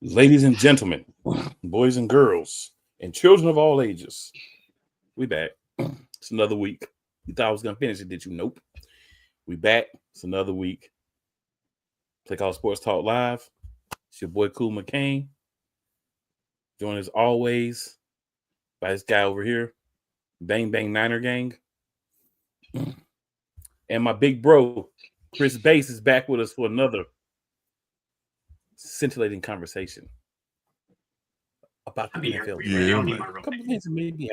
Ladies and gentlemen, boys and girls, and children of all ages, we back. It's another week. You thought I was gonna finish it, did you? Nope. We back. It's another week. Play Call Sports Talk Live. It's your boy Cool McCain. Joined as always by this guy over here, Bang Bang Niner Gang. And my big bro, Chris Bass, is back with us for another scintillating conversation about the I'll be here NFL. for you, man. You don't need my A real couple name. things that made me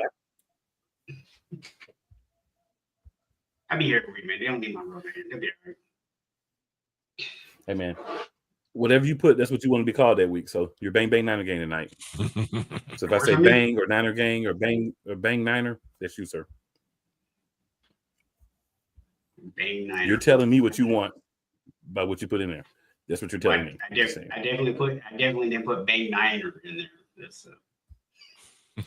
I'll be here for you, man. They don't need my real name. They'll be all right. Hey man, whatever you put, that's what you want to be called that week. So you're Bang Bang Niner Gang tonight. So if I say Bang or Niner Gang or Bang Niner, that's you, sir. Bang Niner. You're telling me what you want by what you put in there. That's what you're telling me. I definitely didn't put Bang Niner in there. That's I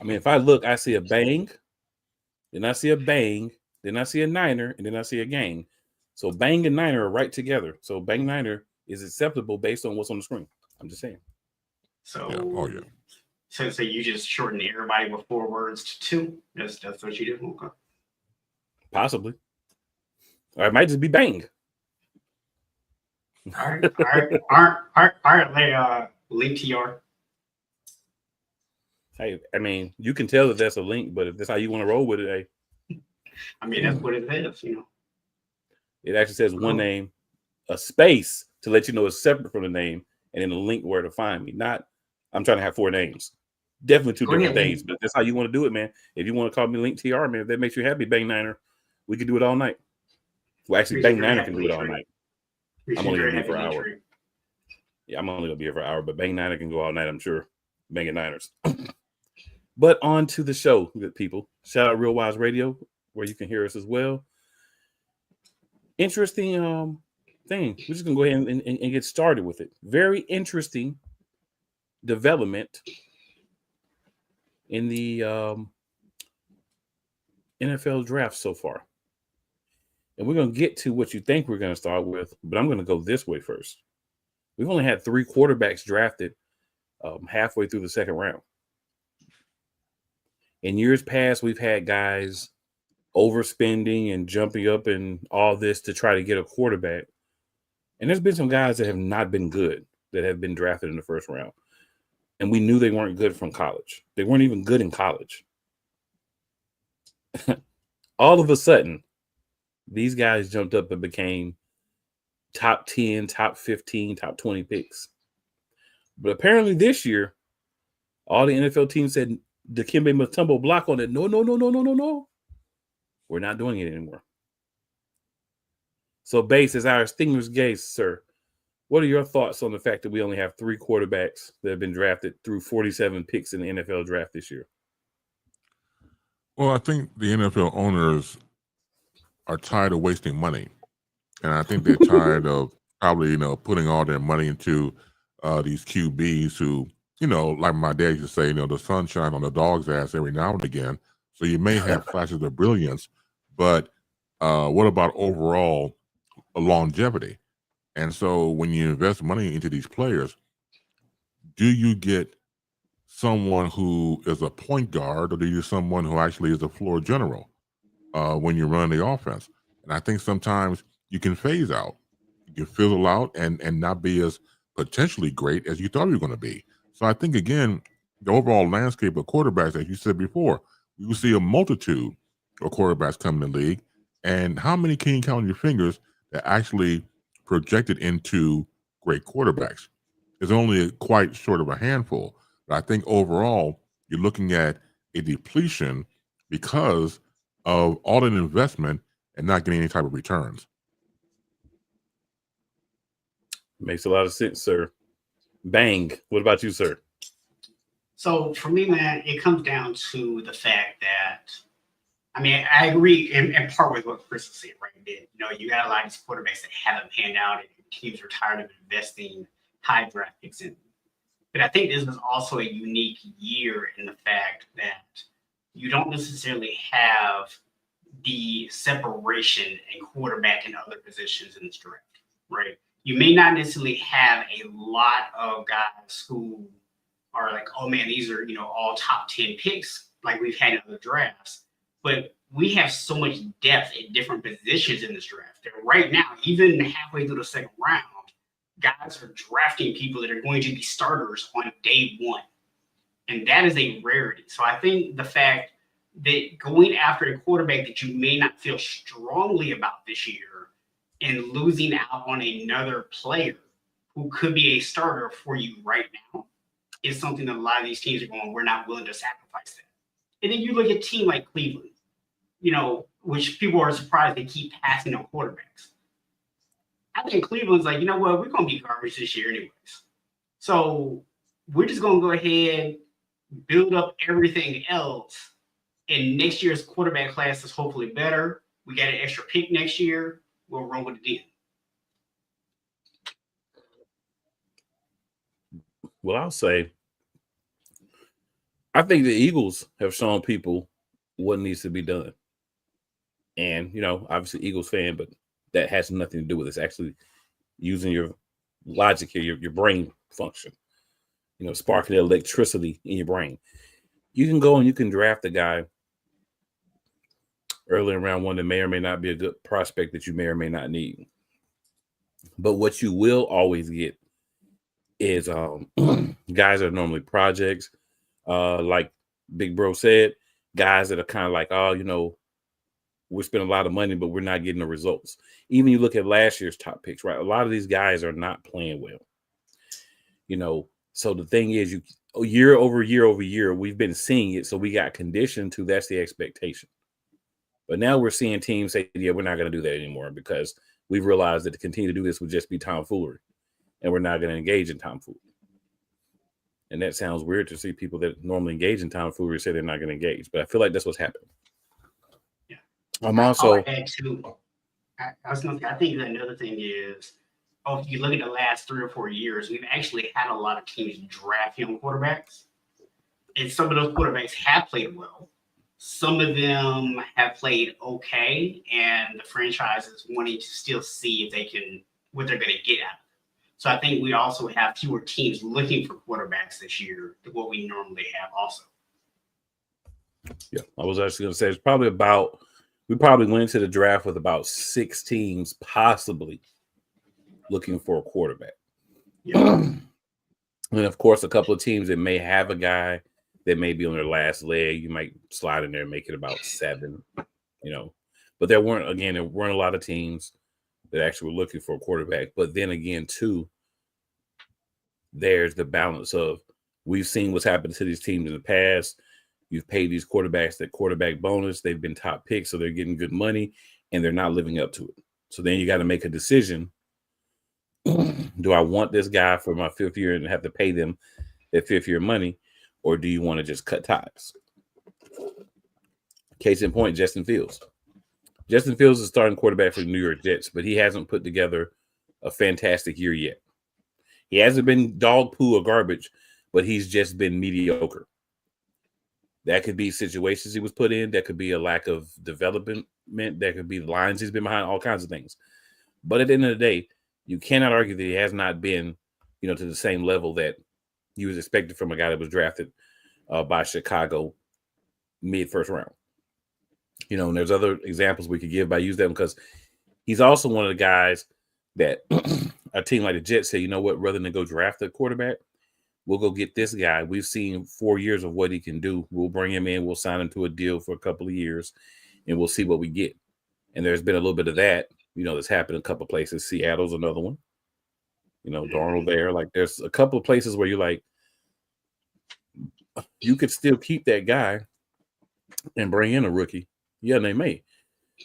mean, if I look, I see a bang, then I see a bang, then I see a niner, and then I see a gang. So bang and niner are right together. So bang niner is acceptable based on what's on the screen. I'm just saying. so. Yeah. So you just shorten everybody with 4 words to 2. That's what you did. Okay. Possibly. Or it might just be bang. All right. Link to your. Hey, I mean, you can tell that that's a link, but if that's how you want to roll with it, hey. I mean, that's what it is, It actually says one name, a space to let you know it's separate from the name, and then a link where to find me. Not, I'm trying to have 4 names. Definitely 2 different things, but that's how you want to do it, man. If you want to call me Link TR, man, if that makes you happy, Bang Niner, we can do it all night. Well, actually, Bang Niner can do it all night. I'm only gonna be here for an hour. Yeah, I'm only gonna be here for an hour, but Bang Niner can go all night, I'm sure. Banging Niners. But on to the show, good people. Shout out Real Wise Radio, where you can hear us as well. Interesting thing. We're just gonna go ahead and get started with it. Very interesting development in the NFL draft so far. And we're going to get to what you think we're going to start with, but I'm going to go this way first. We've only had 3 quarterbacks drafted halfway through the second round. In years past, we've had guys overspending and jumping up and all this to try to get a quarterback. And there's been some guys that have not been good that have been drafted in the first round. And we knew they weren't good from college. They weren't even good in college. All of a sudden, these guys jumped up and became top 10, top 15, top 20 picks. But apparently this year, all the NFL teams said Dikembe Mutombo block on it. No. We're not doing it anymore. So, Bass, as our distinguished guest, sir, what are your thoughts on the fact that we only have 3 quarterbacks that have been drafted through 47 picks in the NFL draft this year? Well, I think the NFL owners are tired of wasting money. And I think they're tired of probably, putting all their money into these QBs who, like my dad used to say, the sun shines on the dog's ass every now and again. So you may have flashes of brilliance, but what about overall longevity? And so when you invest money into these players, do you get someone who is a point guard, or do you get someone who actually is a floor general when you run the offense? And I think sometimes you can phase out, you can fizzle out and not be as potentially great as you thought you were going to be. So I think, again, the overall landscape of quarterbacks, as you said before, we will see a multitude of quarterbacks come in the league. And how many can you count on your fingers that actually projected into great quarterbacks? It's only quite short of a handful. But I think overall, you're looking at a depletion because of all an investment and not getting any type of returns. Makes a lot of sense, sir. Bang. What about you, sir? So for me, man, it comes down to the fact that, I mean, I agree in part with what Chris said, right? That, you got a lot of these quarterbacks that haven't panned out, and teams are tired of investing high draft picks in them. But I think this is also a unique year in the fact that you don't necessarily have the separation in quarterback and other positions in this draft, right? you may not necessarily have a lot of guys who are like, oh man, these are, all top 10 picks like we've had in other drafts. But we have so much depth at different positions in this draft that right now, even halfway through the second round, guys are drafting people that are going to be starters on day one. And that is a rarity. So I think the fact that going after a quarterback that you may not feel strongly about this year and losing out on another player who could be a starter for you right now is something that a lot of these teams are going, we're not willing to sacrifice that. And then you look at a team like Cleveland, which people are surprised they keep passing on quarterbacks. I think Cleveland's like, you know what, we're going to be garbage this year anyways. So we're just going to go ahead, build up everything else, and next year's quarterback class is hopefully better. We got an extra pick next year. We'll run with it then. Well, I'll say, I think the Eagles have shown people what needs to be done. And, obviously Eagles fan, but that has nothing to do with it. It's actually using your logic here, your brain function, sparking the electricity in your brain. You can go and you can draft a guy early in round one that may or may not be a good prospect that you may or may not need. But what you will always get is guys that are normally projects, like Big Bro said, guys that are kind of like, we're spending a lot of money, but we're not getting the results. Even you look at last year's top picks, right? A lot of these guys are not playing well. So the thing is, year over year, we've been seeing it. So we got conditioned to that's the expectation. But now we're seeing teams say, yeah, we're not going to do that anymore because we've realized that to continue to do this would just be tomfoolery. And we're not going to engage in tomfoolery. And that sounds weird to see people that normally engage in tomfoolery say they're not going to engage. But I feel like that's what's happening. Yeah. I'm also. I was going to say, I think another thing is, if you look at the last 3 or 4 years, we've actually had a lot of teams draft young quarterbacks. And some of those quarterbacks have played well. Some of them have played okay, and the franchise is wanting to still see if they can, what they're going to get out of it. So I think we also have fewer teams looking for quarterbacks this year than what we normally have also. Yeah, I was actually going to say it's probably we probably went into the draft with about 6 teams possibly looking for a quarterback. Yeah. And of course, a couple of teams that may have a guy that may be on their last leg, you might slide in there and make it about 7, But there weren't a lot of teams that actually were looking for a quarterback. But then again, too, there's the balance of we've seen what's happened to these teams in the past. You've paid these quarterbacks that quarterback bonus. They've been top picks, so they're getting good money, and they're not living up to it. So then you got to make a decision. Do I want this guy for my 5th year and have to pay them their 5th year money, or do you want to just cut ties? Case in point, Justin Fields. Justin Fields is starting quarterback for the New York Jets, but he hasn't put together a fantastic year yet. He hasn't been dog poo or garbage, but he's just been mediocre. That could be situations he was put in. That could be a lack of development. That could be the lines he's been behind, all kinds of things. But at the end of the day, you cannot argue that he has not been, to the same level that he was expected from a guy that was drafted by Chicago mid-first round. And there's other examples we could give by using them because he's also one of the guys that a team like the Jets say, you know what, rather than go draft a quarterback, we'll go get this guy. We've seen 4 years of what he can do. We'll bring him in. We'll sign him to a deal for a couple of years, and we'll see what we get. And there's been a little bit of that, that's happened in a couple of places. Seattle's another one. Darnold there. Like, there's a couple of places where you're like, you could still keep that guy and bring in a rookie. Yeah, they may,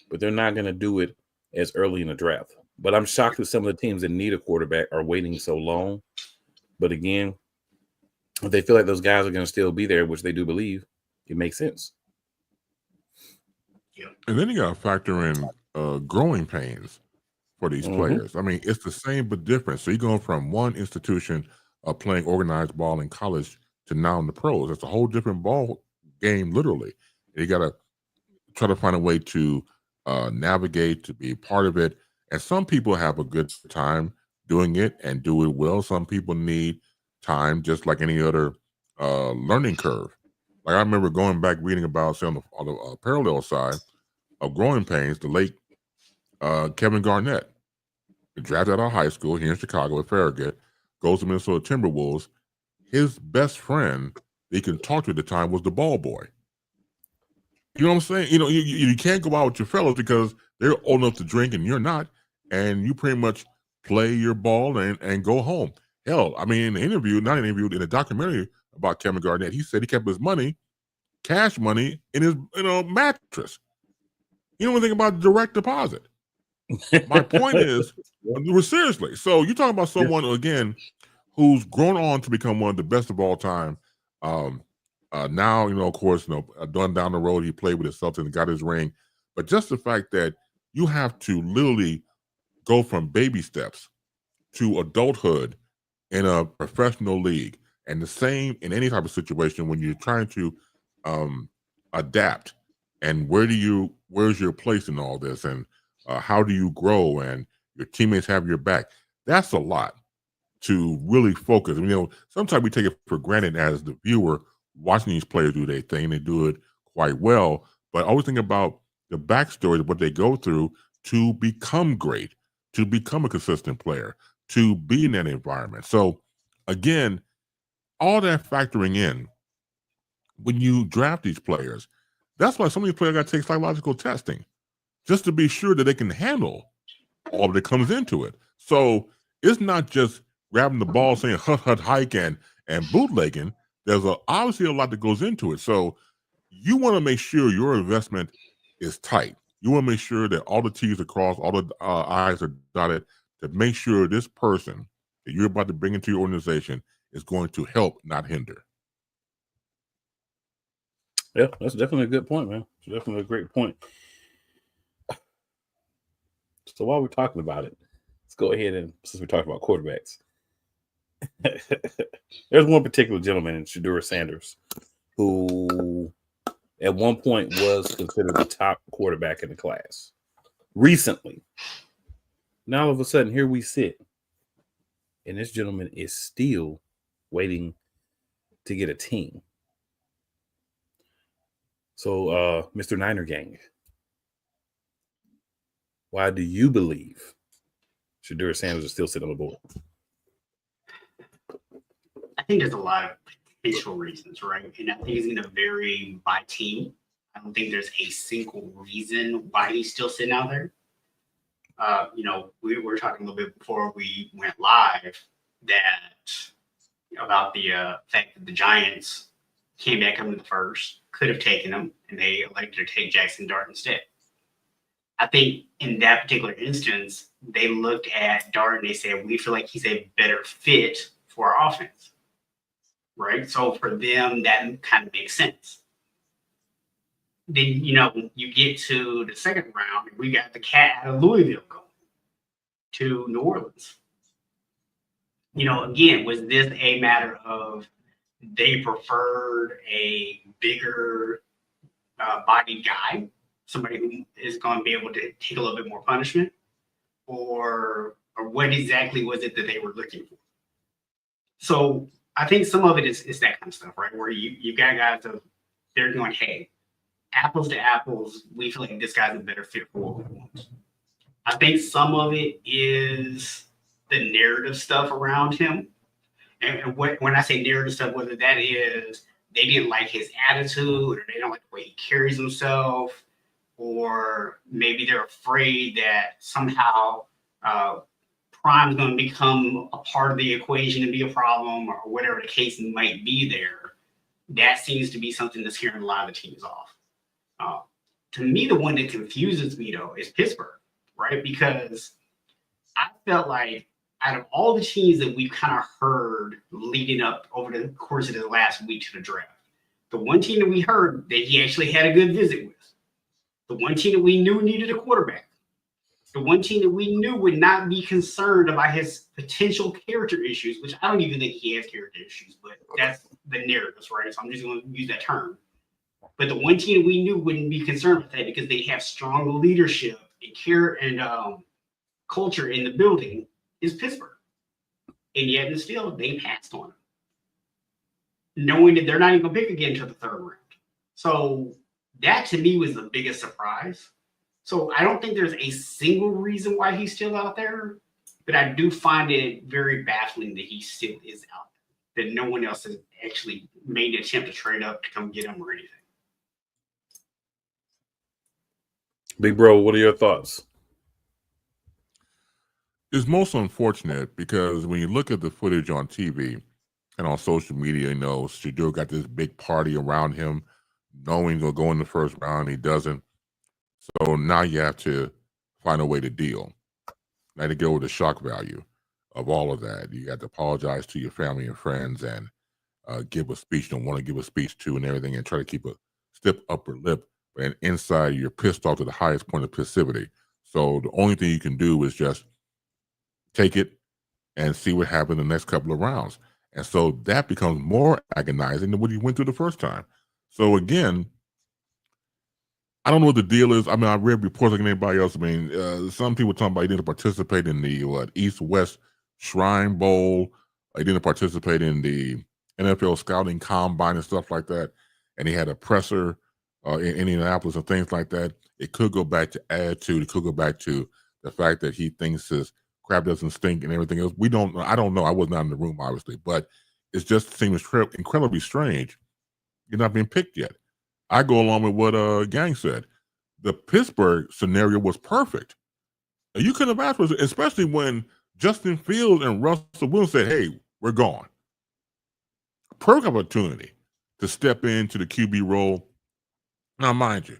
but they're not going to do it as early in the draft. But I'm shocked that some of the teams that need a quarterback are waiting so long. But again, if they feel like those guys are going to still be there, which they do believe, it makes sense. And then you got to factor in growing pains for these players. I mean, it's the same but different. So you're going from one institution of playing organized ball in college to now in the pros. It's a whole different ball game, literally. And you got to try to find a way to navigate, to be part of it. And some people have a good time doing it and do it well. Some people need time, just like any other learning curve. Like I remember going back reading about, say, on the parallel side of Growing Pains, the late Kevin Garnett, drafted out of high school here in Chicago at Farragut, goes to Minnesota Timberwolves. His best friend that he could talk to at the time was the ball boy. You know what I'm saying? You know, you can't go out with your fellows because they're old enough to drink and you're not, and you pretty much play your ball and go home. Hell, I mean, in the interview, not an interview, in a documentary about Kevin Garnett, he said he kept his money, cash money, in his mattress. You don't even think about direct deposit. My point is, we're seriously. So you're talking about someone again who's grown on to become one of the best of all time. Now, of course, down the road, he played with his Celtics and got his ring. But just the fact that you have to literally go from baby steps to adulthood in a professional league, and the same in any type of situation when you're trying to adapt, and where's your place in all this, and how do you grow, and your teammates have your back. That's a lot to really focus. Sometimes we take it for granted as the viewer watching these players do their thing. They do it quite well, but always think about the backstory of what they go through to become great, to become a consistent player, to be in that environment. So again, all that factoring in when you draft these players, that's why some of these players got to take psychological testing just to be sure that they can handle all that comes into it. So it's not just grabbing the ball, saying hut, hut, hike, and bootlegging. There's obviously a lot that goes into it. So you want to make sure your investment is tight. You want to make sure that all the T's are crossed, all the I's are dotted, to make sure this person that you're about to bring into your organization is going to help, not hinder. Yeah, that's definitely a good point, man. It's definitely a great point. So while we're talking about it, let's go ahead and, since we're talking about quarterbacks, there's one particular gentleman in Shedeur Sanders who at one point was considered the top quarterback in the class. Recently, now all of a sudden, here we sit, and this gentleman is still waiting to get a team. So, Mr. Niner Gang, why do you believe Shedeur Sanders is still sitting on the board? I think there's a lot of potential reasons, right? And I think it's going to vary by team. I don't think there's a single reason why he's still sitting out there. We were talking a little bit before we went live about the fact that the Giants came back up in the first, could have taken him, and they elected to take Jackson Dart instead. I think in that particular instance, they looked at Dart and they said, we feel like he's a better fit for our offense, right? So for them, that kind of makes sense. Then, you get to the second round, and we got the cat out of Louisville going to New Orleans. Again, was this a matter of they preferred a bigger bodied guy, somebody who is going to be able to take a little bit more punishment, or what exactly was it that they were looking for? So I think some of it is that kind of stuff, right? Where you got guys that they're going, hey, apples to apples, we feel like this guy's a better fit for what we want. I think some of it is the narrative stuff around him. And when I say narrative stuff, whether that is they didn't like his attitude, or they don't like the way he carries himself, or maybe they're afraid that somehow crime is going to become a part of the equation and be a problem, or whatever the case might be there. That seems to be something that's scaring a lot of the teams off. To me, the one that confuses me, though, is Pittsburgh, right? Because I felt like out of all the teams that we've kind of heard leading up over the course of the last week to the draft, the one team that we heard that he actually had a good visit with, the one team that we knew needed a quarterback, the one team that we knew would not be concerned about his potential character issues, which I don't even think he has character issues, but that's the narratives, right? So I'm just going to use that term. But the one team that we knew wouldn't be concerned with that because they have strong leadership and care and culture in the building is Pittsburgh. and yet and still they passed on him, knowing that they're not even gonna pick again until the third round. So that to me was the biggest surprise. So I don't think there's a single reason why he's still out there, but I do find it very baffling that he still is out there, that no one else has actually made an attempt to trade up to come get him or anything. Big bro, what are your thoughts? It's most unfortunate because when you look at the footage on TV and on social media, you know, Shedeur got this big party around him, knowing he'll go in the first round, he doesn't. So now you have to find a way to deal. Now to go with the shock value of all of that. You got to apologize to your family and friends and give a speech you don't want to give a speech to and everything, and try to keep a stiff upper lip. And inside, you're pissed off to the highest point of passivity. So the only thing you can do is just take it and see what happens in the next couple of rounds. And so that becomes more agonizing than what you went through the first time. So again, I don't know what the deal is. I mean, I read reports like anybody else. I mean, some people talking about he didn't participate in the East-West Shrine Bowl. He didn't participate in the NFL scouting combine and stuff like that. And he had a presser in Indianapolis and things like that. It could go back to attitude. It could go back to the fact that he thinks his crap doesn't stink and everything else. We don't. I don't know. I was not in the room, obviously, but it just seems incredibly strange. You're not being picked yet. I go along with what Gang said. The Pittsburgh scenario was perfect. You couldn't have asked for it, especially when Justin Fields and Russell Wilson said, "Hey, we're gone." Perfect opportunity to step into the QB role. Now, mind you,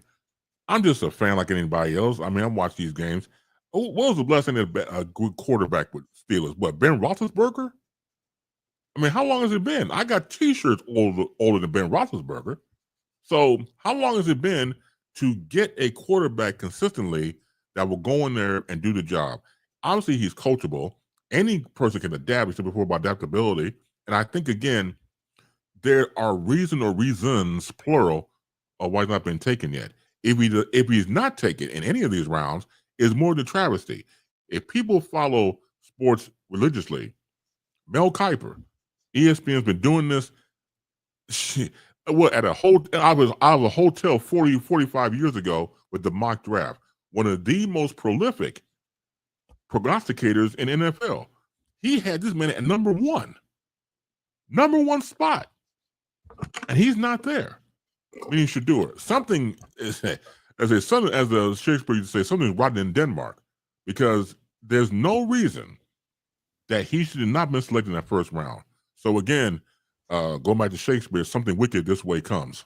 I'm just a fan like anybody else. I mean, I watch these games. What was the blessing that a good quarterback with Steelers? What, Ben Roethlisberger? I mean, how long has it been? I got T-shirts older than Ben Roethlisberger. So how long has it been to get a quarterback consistently that will go in there and do the job? Obviously, he's coachable. Any person can adapt. We said before about adaptability. And I think, again, there are reasons, plural, of why he's not been taken yet. If he's not taken in any of these rounds, it's more than travesty. If people follow sports religiously, Mel Kiper, ESPN's been doing this. At a I was a hotel 45 years ago with the mock draft, one of the most prolific prognosticators in NFL. He had this man at number one spot, and he's not there. Meaning Shedeur. Something is, as the Shakespeare used to say, something's rotten in Denmark, because there's no reason that he should have not been selected in that first round. So again, going back to Shakespeare, something wicked this way comes.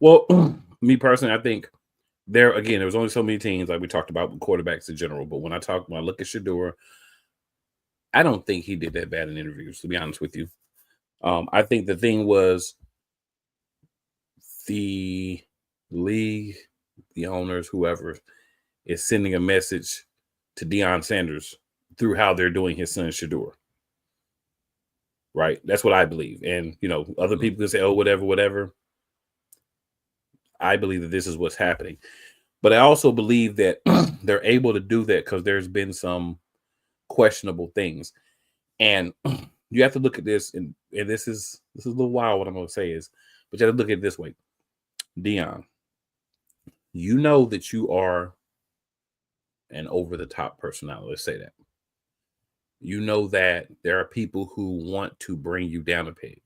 Well, me personally, I think there was only so many teams, like we talked about with quarterbacks in general. But when I look at Shedeur, I don't think he did that bad in interviews, to be honest with you. I think the thing was the league, the owners, whoever is sending a message to Deion Sanders through how they're doing his son Shedeur. Right? That's what I believe. And, you know, other people can say, oh, whatever. I believe that this is what's happening. But I also believe that they're able to do that because there's been some questionable things. And you have to look at this, and this is a little wild what I'm going to say is, but you have to look at it this way. Deion, you know that you are an over-the-top personality. Let's say that. You know that there are people who want to bring you down a peg.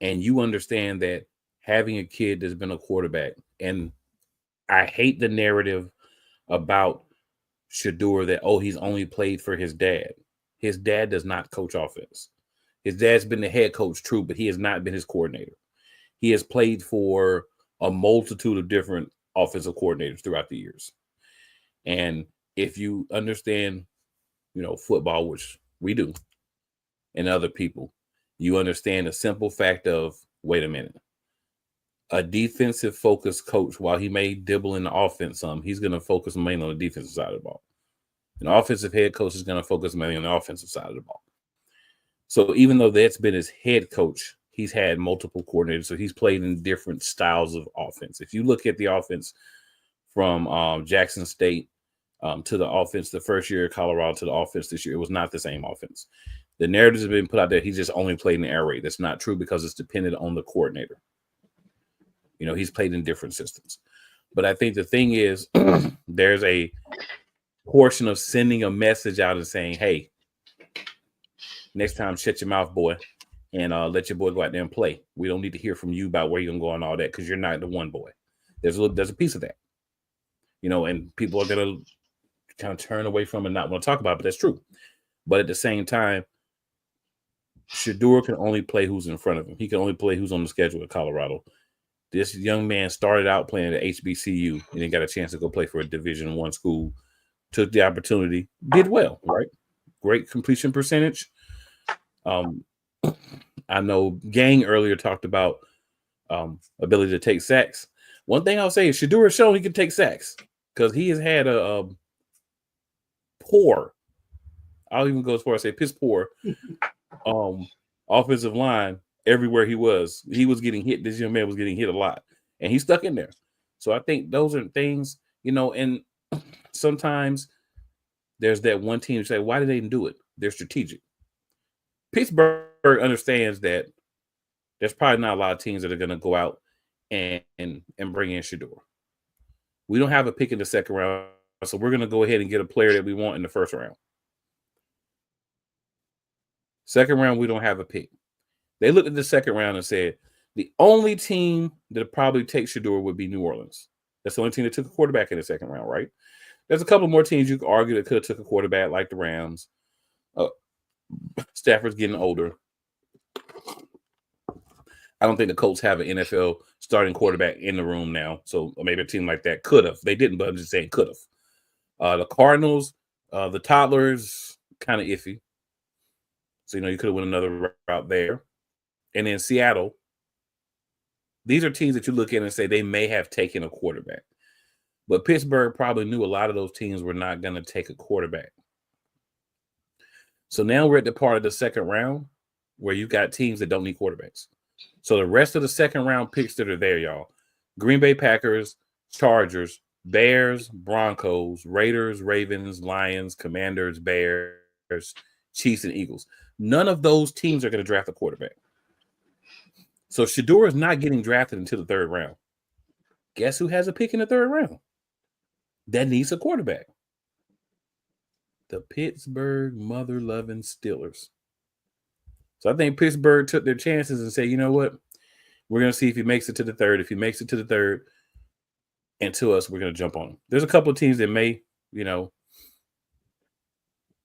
And you understand that having a kid that's been a quarterback, and I hate the narrative about Shedeur that, oh, he's only played for his dad. His dad does not coach offense. His dad's been the head coach, true, but he has not been his coordinator. He has played for a multitude of different offensive coordinators throughout the years. And if you understand, you know, football, which we do, and other people, you understand the simple fact of, wait a minute, a defensive focused coach, while he may dibble in the offense some, he's going to focus mainly on the defensive side of the ball. An offensive head coach is going to focus mainly on the offensive side of the ball. So even though that's been his head coach, he's had multiple coordinators. So he's played in different styles of offense. If you look at the offense from Jackson State to the offense the first year of Colorado to the offense this year. It was not the same offense. The narratives have been put out there. He just only played in the air raid. That's not true because it's dependent on the coordinator. He's played in different systems. But I think the thing is there's a portion of sending a message out and saying, hey, next time, shut your mouth, boy, and let your boy go out there and play. We don't need to hear from you about where you're going to go and all that because you're not the one boy. There's a piece of that, and people are going to kind of turn away from it and not want to talk about it, but that's true. But at the same time, Shedeur can only play who's in front of him. He can only play who's on the schedule at Colorado. This young man started out playing at HBCU and then got a chance to go play for a Division I school, took the opportunity, did well, right? Great completion percentage. I know Gang earlier talked about ability to take sacks. One thing I'll say is Shedeur has shown he can take sacks because he has had a poor, I'll even go as far as say piss poor offensive line everywhere he was. He was getting hit. This young man was getting hit a lot, and he stuck in there. So I think those are things, and sometimes there's that one team say, why did they do it? They're strategic. Pittsburgh understands that there's probably not a lot of teams that are going to go out and bring in Shedeur. We don't have a pick in the second round, so we're going to go ahead and get a player that we want in the first round. Second round, we don't have a pick. They looked at the second round and said, the only team that probably takes Shedeur would be New Orleans. That's the only team that took a quarterback in the second round, right? There's a couple more teams you could argue that could have took a quarterback, like the Rams. Stafford's getting older. I don't think the Colts have an NFL starting quarterback in the room now. So maybe a team like that could have. They didn't, but I'm just saying could have. The Cardinals, the Toddlers, kind of iffy. So, you could have went another route there. And then Seattle. These are teams that you look at and say they may have taken a quarterback. But Pittsburgh probably knew a lot of those teams were not going to take a quarterback. So now we're at the part of the second round where you've got teams that don't need quarterbacks. So the rest of the second round picks that are there, y'all, Green Bay Packers, Chargers, Bears, Broncos, Raiders, Ravens, Lions, Commanders, Bears, Chiefs, and Eagles. None of those teams are going to draft a quarterback. So Shedeur is not getting drafted until the third round. Guess who has a pick in the third round? That needs a quarterback. The Pittsburgh mother-loving Steelers. So I think Pittsburgh took their chances and said, you know what? We're going to see if he makes it to the third. If he makes it to the third and to us, we're going to jump on him. There's a couple of teams that may,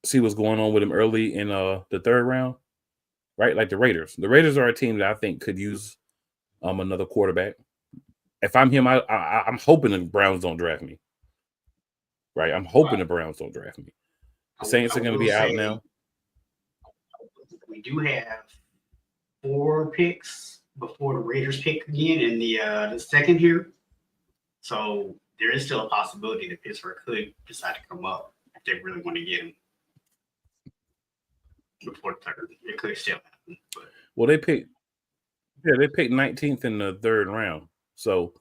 see what's going on with him early in the third round, right? Like the Raiders. The Raiders are a team that I think could use another quarterback. If I'm him, I'm hoping the Browns don't draft me. Right? I'm hoping the Browns don't draft me. The Saints are going to be out now. We do have 4 picks before the Raiders pick again in the second here. So there is still a possibility that Pittsburgh could decide to come up if they really want to get him before the third. It could still happen. But. Well, they picked 19th in the third round. So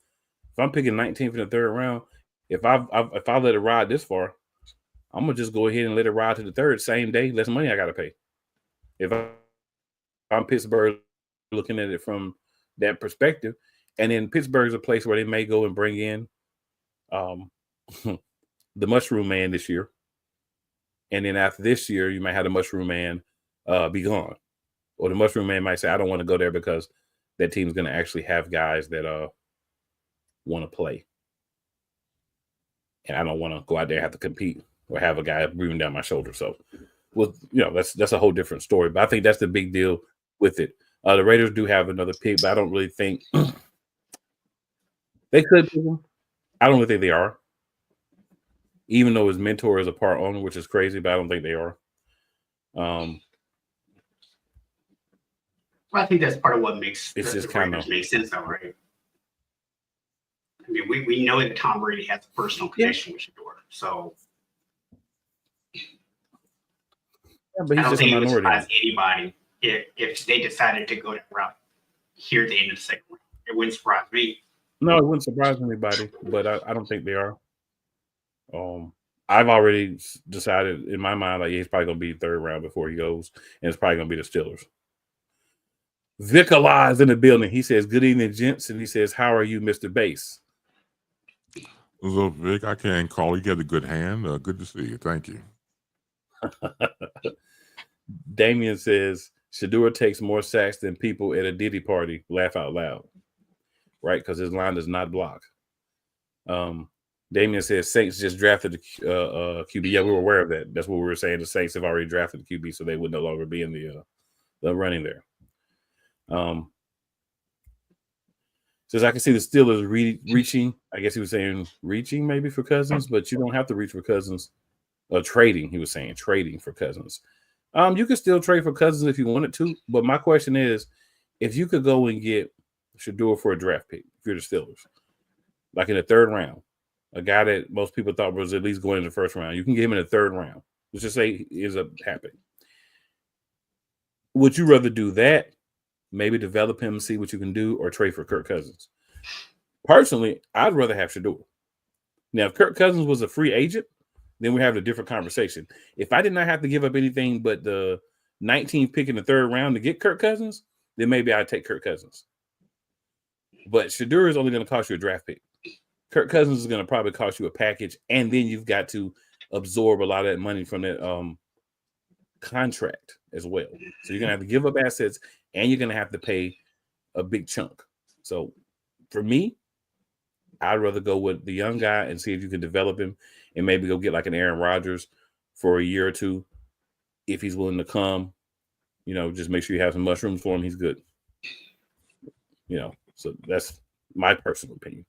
if I'm picking 19th in the third round, if I let it ride this far, I'm gonna just go ahead and let it ride to the third, same day, less money I gotta pay. If I'm Pittsburgh looking at it from that perspective, and then Pittsburgh's a place where they may go and bring in the Mushroom Man this year. And then after this year, you might have the Mushroom Man be gone. Or the Mushroom Man might say, I don't want to go there because that team's going to actually have guys that want to play. And I don't want to go out there and have to compete or have a guy breathing down my shoulder. So, well, that's a whole different story. But I think that's the big deal with it. The Raiders do have another pick, but I don't really think they could pick him. I don't really think they are. Even though his mentor is a part owner, which is crazy, but I don't think they are. Well, I think that's part of what makes it's just the kind Raiders of make sense, though, right? I mean, we know that Tom Brady has a personal connection with Shedeur, so but he's I don't just think a it would minority. surprise anybody if they decided to go that route here at the end of the second round. It wouldn't surprise me. No, it wouldn't surprise anybody, but I don't think they are. I've already decided in my mind, like, he's probably going to be third round before he goes, and it's probably going to be the Steelers. Vic Alive in the building. He says, "Good evening, gents," and he says, "How are you, Mr. Bass?" So, Vic, I can't call you. Get a good hand. Good to see you. Thank you. Damien says, "Shador takes more sacks than people at a Diddy party." Laugh out loud, right? Because his line does not block. Damien says Saints just drafted the QB. Yeah, we were aware of that. That's what we were saying. The Saints have already drafted the QB, so they would no longer be in the running there. Says I can see the Steelers reaching. I guess he was saying reaching maybe for Cousins, but you don't have to reach for Cousins. Trading, he was saying trading for Cousins. You could still trade for Cousins if you wanted to, but my question is, if you could go and get Shador for a draft pick, if you're the Steelers, like in the third round, a guy that most people thought was at least going in the first round, you can get him in the third round. Let's just say he ends up happening. Would you rather do that, maybe develop him, see what you can do, or trade for Kirk Cousins? Personally, I'd rather have Shador. Now, if Kirk Cousins was a free agent, then we have a different conversation. If I did not have to give up anything but the 19th pick in the third round to get Kirk Cousins, then maybe I'd take Kirk Cousins. But Shador is only going to cost you a draft pick. Kirk Cousins is going to probably cost you a package, and then you've got to absorb a lot of that money from that contract as well. So you're going to have to give up assets, and you're going to have to pay a big chunk. So for me, I'd rather go with the young guy and see if you can develop him and maybe go get like an Aaron Rodgers for a year or two. If he's willing to come, just make sure you have some mushrooms for him. He's good. So that's my personal opinion.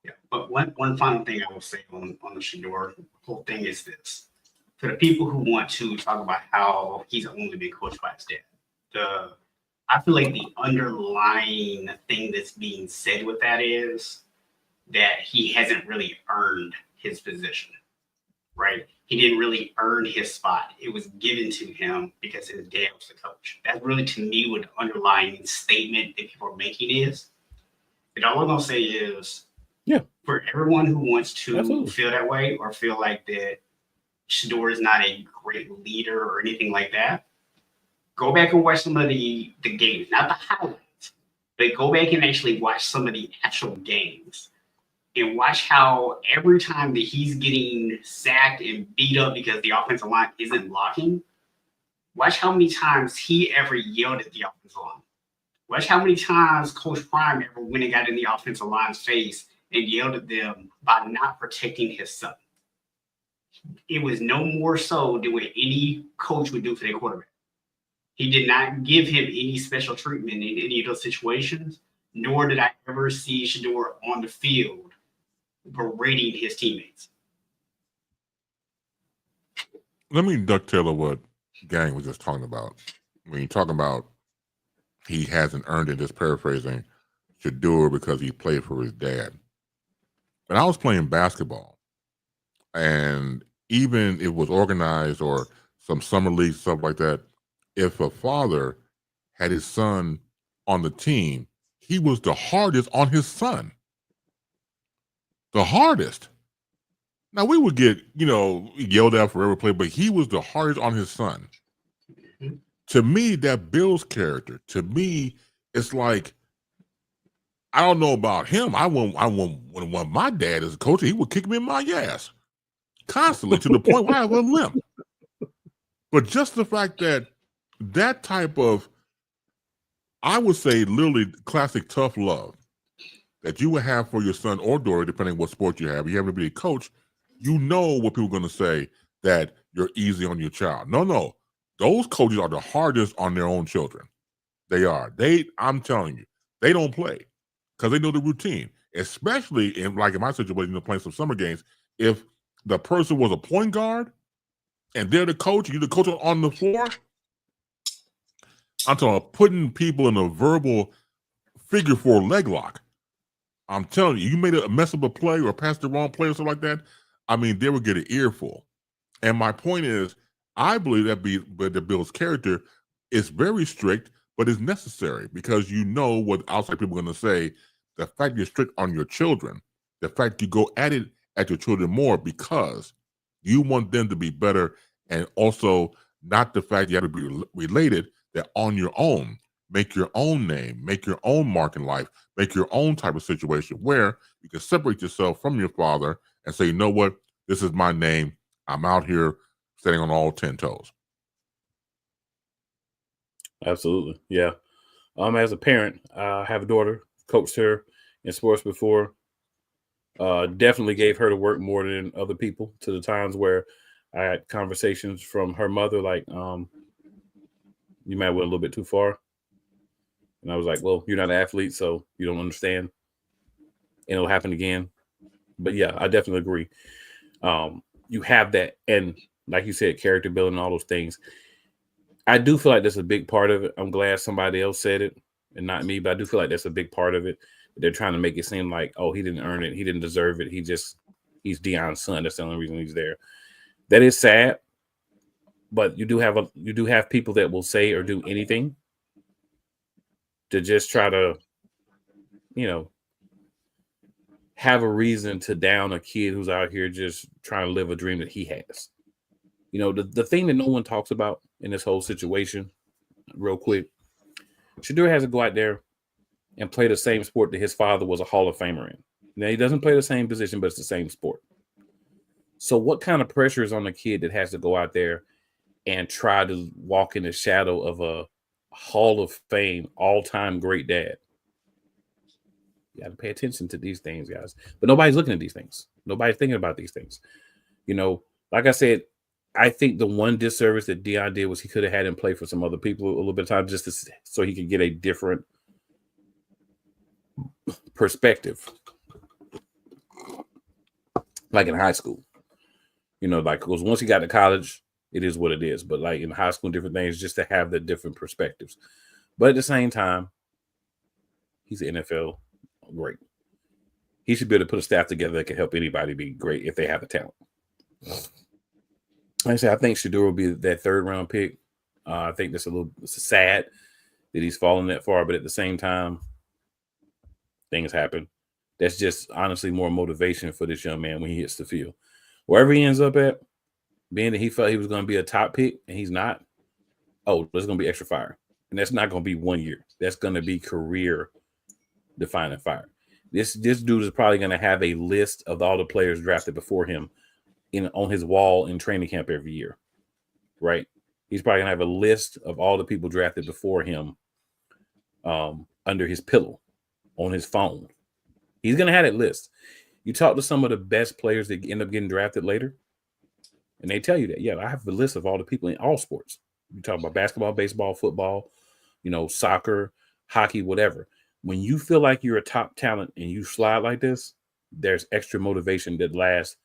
Yeah, but one final thing I will say on the Shador whole thing is this. For the people who want to talk about how he's only been coached by his dad, I feel like the underlying thing that's being said with that is that he hasn't really earned his position, right? He didn't really earn his spot. It was given to him because his dad was the coach. That's really, to me, what the underlying statement that people are making is. And all I'm going to say is, for everyone who wants to feel that way or feel like that Shador is not a great leader or anything like that, go back and watch some of the games, not the highlights, but go back and actually watch some of the actual games and watch how every time that he's getting sacked and beat up because the offensive line isn't blocking, watch how many times he ever yelled at the offensive line. Watch how many times Coach Prime ever went and got in the offensive line's face and yelled at them by not protecting his son. It was no more so than what any coach would do for their quarterback. He did not give him any special treatment in any of those situations, nor did I ever see Shador on the field berating his teammates. Let me ducktail what Gang was just talking about. When you're talking about he hasn't earned it, just paraphrasing Shador because he played for his dad. But I was playing basketball, and even if it was organized or some summer league, stuff like that, if a father had his son on the team, he was the hardest on his son. The hardest. Now, we would get, yelled at for every play, but he was the hardest on his son. Mm-hmm. To me, that builds character. To me, it's like, I don't know about him. When my dad is a coach, he would kick me in my ass constantly to the point where I would limp. But just the fact that type of, I would say, literally classic tough love that you would have for your son or daughter, depending on what sport you have. You happen to be a coach, you know what people are going to say, that you're easy on your child. No. Those coaches are the hardest on their own children. They are. I'm telling you, they don't play because they know the routine, especially in my situation, playing some summer games. If the person was a point guard and they're the coach, you're the coach on the floor, I'm talking about putting people in a verbal figure four leg lock. I'm telling you, you made a mess up a play or passed the wrong play or something like that, I mean, they would get an earful. And my point is, I believe that builds character. Is very strict, but is necessary because you know what outside people are going to say. The fact you're strict on your children, the fact you go at your children more because You want them to be better, and also not the fact you have to be related, that on your own, make your own name, make your own mark in life, make your own type of situation where you can separate yourself from your father and say, you know what, this is my name. I'm out here standing on all 10 toes. Absolutely. Yeah. As a parent, I have a daughter, coached her in sports before. Definitely gave her to work more than other people, to the times where I had conversations from her mother, like, you might went a little bit too far. And I was like, well, you're not an athlete, so you don't understand. And it'll happen again. But yeah, I definitely agree. You have that. And like you said, character building and all those things. I do feel like that's a big part of it. I'm glad somebody else said it and not me, but I do feel like that's a big part of it. They're trying to make it seem like, oh, he didn't earn it. He didn't deserve it. He's Deion's son. That's the only reason he's there. That is sad. But you do have people that will say or do anything to just try to, have a reason to down a kid who's out here just trying to live a dream that he has. The thing that no one talks about in this whole situation, real quick, Shedeur has to go out there and play the same sport that his father was a Hall of Famer in. Now, he doesn't play the same position, but it's the same sport. So what kind of pressure is on the kid that has to go out there and try to walk in the shadow of a Hall of Fame, all-time great dad? You got to pay attention to these things, guys. But nobody's looking at these things. Nobody's thinking about these things. Like I said, I think the one disservice that Deion did was he could have had him play for some other people a little bit of time, just so he could get a different perspective. Like in high school. Because once he got to college, it is what it is. But like in high school and different things, just to have the different perspectives. But at the same time, he's an NFL great. He should be able to put a staff together that can help anybody be great if they have the talent. Like I said, I think Shedeur will be that third round pick. I think that's it's sad that he's fallen that far, but at the same time, things happen. That's just honestly more motivation for this young man when he hits the field. Wherever he ends up at, being that he felt he was going to be a top pick and he's not, there's going to be extra fire. And that's not going to be 1 year. That's going to be career defining fire. This dude is probably going to have a list of all the players drafted before him on his wall in training camp every year, right? He's probably going to have a list of all the people drafted before him under his pillow on his phone. He's going to have that list. You talk to some of the best players that end up getting drafted later, and they tell you that, yeah, I have a list of all the people in all sports. You talk about basketball, baseball, football, soccer, hockey, whatever. When you feel like you're a top talent and you slide like this, there's extra motivation that lasts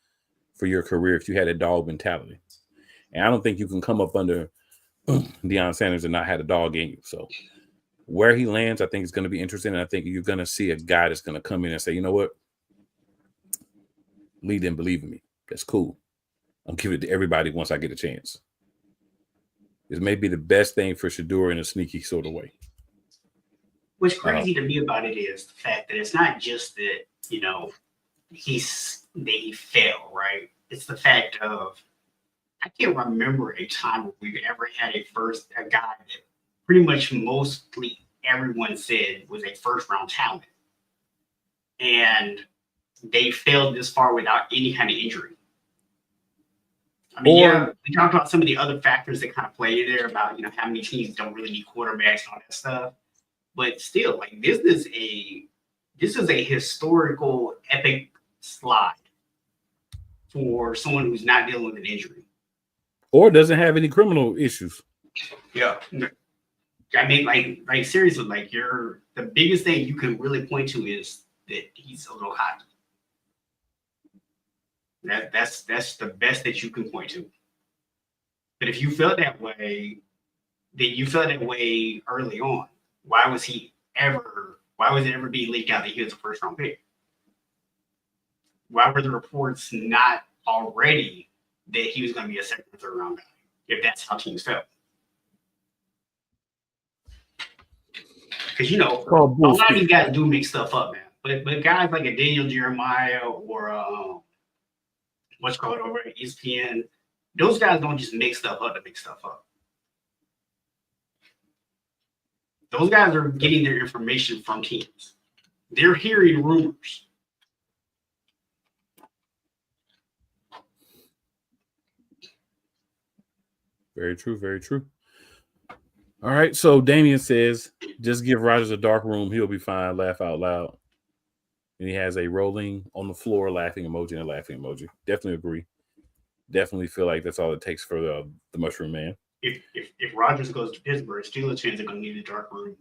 for your career if you had a dog mentality. And I don't think you can come up under Deion Sanders and not have a dog in you. So where he lands, I think is going to be interesting. And I think you're going to see a guy that's going to come in and say, you know what? Lee didn't believe in me. That's cool. I'll give it to everybody once I get a chance. This may be the best thing for Shedeur in a sneaky sort of way. What's crazy to me about it is the fact that it's not just that, he failed, right? It's the fact of, I can't remember a time where we've ever had a guy that pretty much mostly everyone said was a first round talent. And they failed this far without any kind of injury. I mean, we talked about some of the other factors that kind of play in there about, how many teams don't really need quarterbacks and all that stuff. But still, like, this is a historical epic slide for someone who's not dealing with an injury. Or doesn't have any criminal issues. Yeah. I mean, like seriously, like the biggest thing you can really point to is that he's a little hot. That's the best that you can point to. But if you felt that way, then you felt that way early on. Why was it ever being leaked out that he was a first round pick? Why were the reports not already that he was going to be a second or third round guy, if that's how teams felt? Because, a lot of these guys do make stuff up, man. But guys like a Daniel Jeremiah or what's called over at ESPN. Those guys don't just make stuff up to make stuff up. Those guys are getting their information from teams. They're hearing rumors. Very true. Very true. All right. So Damien says, just give Rodgers a dark room. He'll be fine. Laugh out loud. And he has a rolling on the floor laughing emoji and a laughing emoji. Definitely agree. Definitely feel like that's all it takes for the Mushroom Man. If Rodgers goes to Pittsburgh, Steelers fans are going to need a dark room.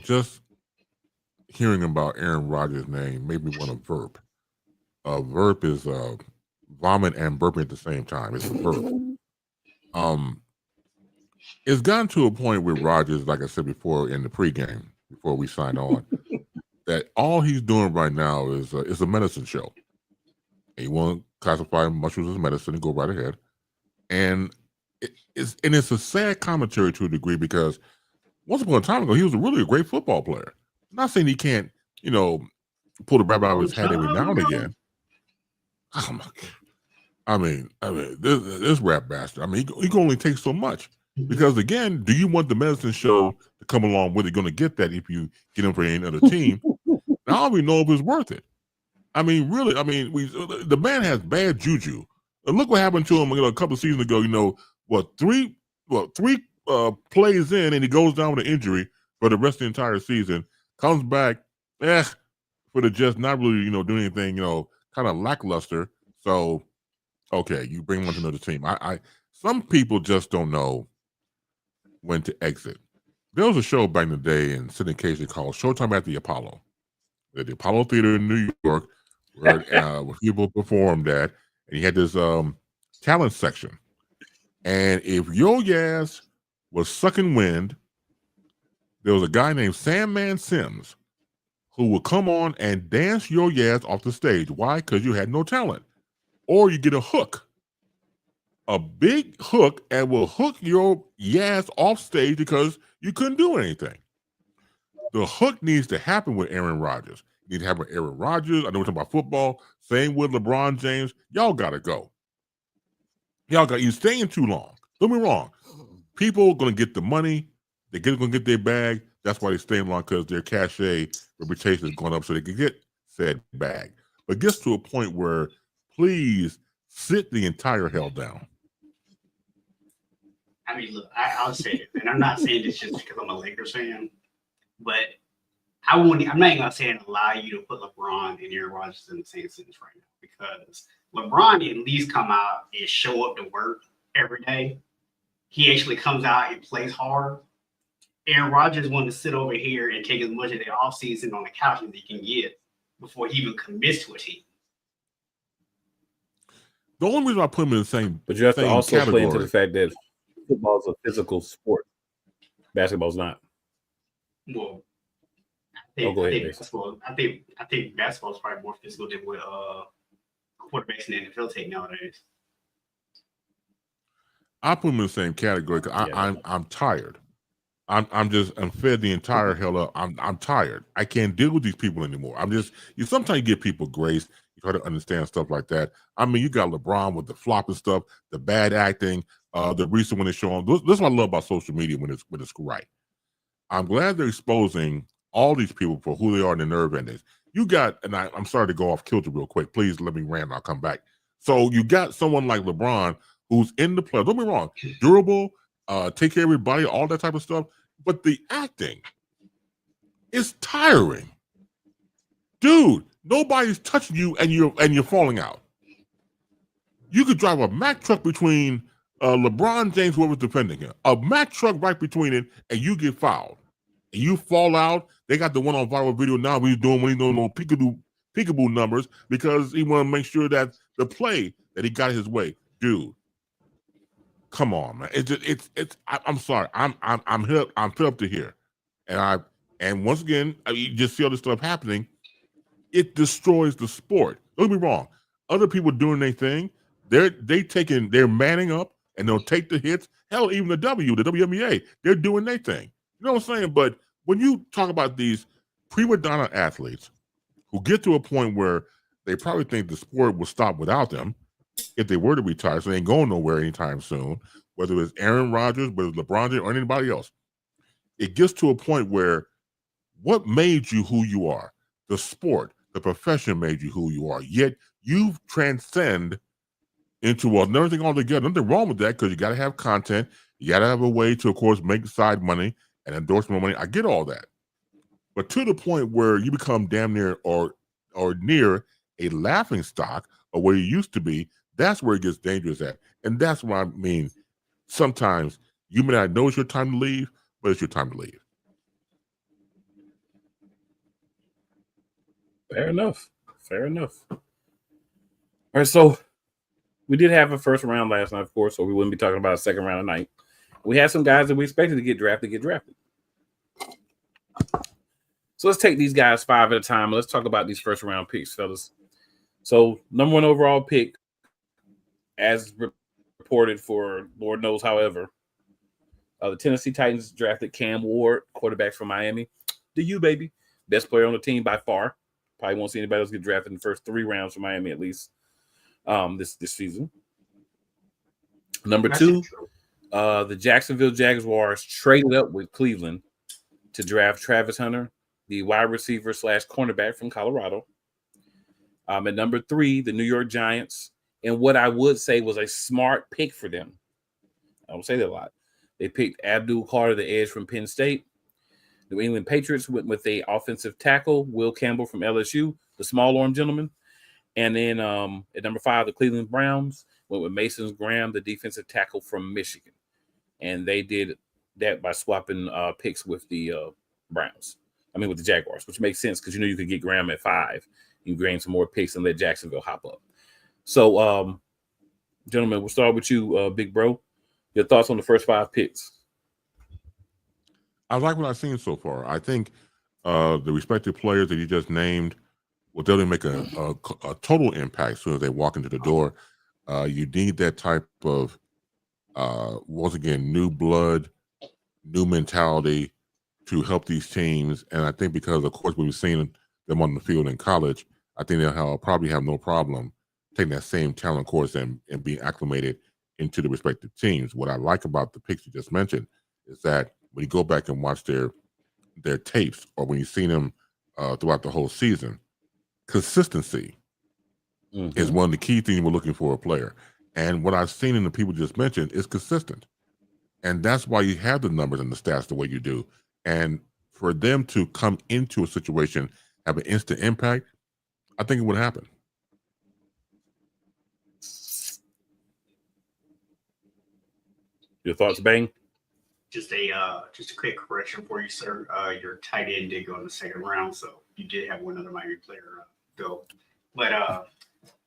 Just hearing about Aaron Rodgers' name made me want to burp. Burp is vomit and burping at the same time. It's a burp. It's gotten to a point with Rodgers, like I said before in the pregame, before we signed on, that all he's doing right now is a medicine show. He won't classify mushrooms as medicine and go right ahead. And it's a sad commentary to a degree because once upon a time ago, he was really a great football player. I'm not saying he can't, pull the rabbit out of his hat every now and again. Oh my God. I mean, this rap bastard. I mean, he can only take so much. Because again, do you want the medicine show to come along with it? Going to get that if you get him for any other team? Now, I don't even know if it's worth it. I mean, really, the man has bad juju. And look what happened to him a couple of seasons ago. Three plays in and he goes down with an injury for the rest of the entire season. Comes back, for the Jets, not really, doing anything, kind of lackluster. So, okay, you bring him to another team. Some people just don't know when to exit. There was a show back in the day in syndication called Showtime at the Apollo. At the Apollo Theater in New York, where people performed at, and you had this talent section. And if your ass was sucking wind, there was a guy named Sandman Sims who would come on and dance your ass off the stage. Why? Because you had no talent. Or you get a hook. A big hook, and will hook your ass off stage because you couldn't do anything. The hook needs to happen with Aaron Rodgers. It needs to happen with Aaron Rodgers. I know we're talking about football. Same with LeBron James. Y'all got to go. You're staying too long. Don't be wrong. People are going to get the money. They're going to get their bag. That's why they're staying long, because their cachet reputation is going up so they can get said bag. But it gets to a point where, please, sit the entire hell down. I mean, look, I'll say it, and I'm not saying this just because I'm a Lakers fan, but I'm not even going to say and allow you to put LeBron and Aaron Rodgers in the same sentence right now, because LeBron at least come out and show up to work every day. He actually comes out and plays hard. Aaron Rodgers wanted to sit over here and take as much of the offseason on the couch as he can get before he even commits to a team. The only reason I put him in the same, but you have to also category. play into the fact that football is a physical sport. Basketball's not. Well, I think basketball is probably more physical than what quarterbacks in the NFL take nowadays. I put him in the same category because I'm tired. I'm fed the entire hell up. I'm tired. I can't deal with these people anymore. Sometimes you give people grace. You try to understand stuff like that. I mean, you got LeBron with the flopping stuff, the bad acting, the recent when they show on. This is what I love about social media when it's right. I'm glad they're exposing all these people for who they are and the nerve endings. You got, and I'm sorry to go off kilter real quick. Please let me rant. I'll come back. So you got someone like LeBron who's in the play. Don't be wrong, durable, take care of everybody, all that type of stuff. But the acting is tiring, dude. Nobody's touching you, and you're falling out. You could drive a Mack truck between LeBron James, whoever's defending him, a Mack truck right between it, and you get fouled, and you fall out. They got the one on viral video now. When he's doing peekaboo numbers because he want to make sure that the play that he got his way, dude. Come on, man. I'm sorry. I'm fed up to here, and once again, you just see all this stuff happening. It destroys the sport. Don't get me wrong. Other people doing their thing. They're manning up and they'll take the hits. Hell, even the WNBA, they're doing their thing. You know what I'm saying? But when you talk about these prima donna athletes who get to a point where they probably think the sport will stop without them if they were to retire, so they ain't going nowhere anytime soon, whether it's Aaron Rodgers, whether it's LeBron James, or anybody else, it gets to a point where what made you who you are? The sport, the profession made you who you are. Yet you transcend into another thing altogether. Nothing wrong with that because you got to have content. You got to have a way to, of course, make side money and endorsement money. I get all that. But to the point where you become damn near or near a laughing stock of where you used to be, that's where it gets dangerous at. And that's what I mean. Sometimes you may not know it's your time to leave, but it's your time to leave. Fair enough. Fair enough. All right, so we did have a first round last night, of course, so we wouldn't be talking about a second round tonight. We had some guys that we expected to get drafted. So let's take these guys 5 at a time. Let's talk about these first round picks, fellas. So number 1 overall pick, as reported for Lord knows however, the Tennessee Titans drafted Cam Ward, quarterback from Miami. The U, baby. Best player on the team by far. Probably won't see anybody else get drafted in the first 3 rounds from Miami at least this season. Number 2, the Jacksonville Jaguars traded up with Cleveland to draft Travis Hunter, the wide receiver / cornerback from Colorado. At number 3, the New York Giants, and what I would say was a smart pick for them. I don't say that a lot. They picked Abdul Carter, the edge from Penn State. New England Patriots went with the offensive tackle, Will Campbell from LSU, the small arm gentleman. And then at number 5, the Cleveland Browns went with Mason Graham, the defensive tackle from Michigan. And they did that by swapping picks with the with the Jaguars, which makes sense because you could get Graham at 5. You gain some more picks and let Jacksonville hop up. So, gentlemen, we'll start with you, Big Bro. Your thoughts on the first 5 picks? I like what I've seen so far. I think the respective players that you just named will definitely make a total impact as soon as they walk into the door. You need that type of, once again, new blood, new mentality to help these teams. And I think because, of course, we've seen them on the field in college, I think they'll probably have no problem taking that same talent course and being acclimated into the respective teams. What I like about the picks you just mentioned is that when you go back and watch their tapes, or when you've seen them throughout the whole season, consistency is one of the key things we're looking for a player. And what I've seen in the people just mentioned is consistent. And that's why you have the numbers and the stats the way you do. And for them to come into a situation, have an instant impact, I think it would happen. Your thoughts, Bang? Just a quick correction for you, sir. Your tight end did go in the second round, so you did have one other Miami player go. But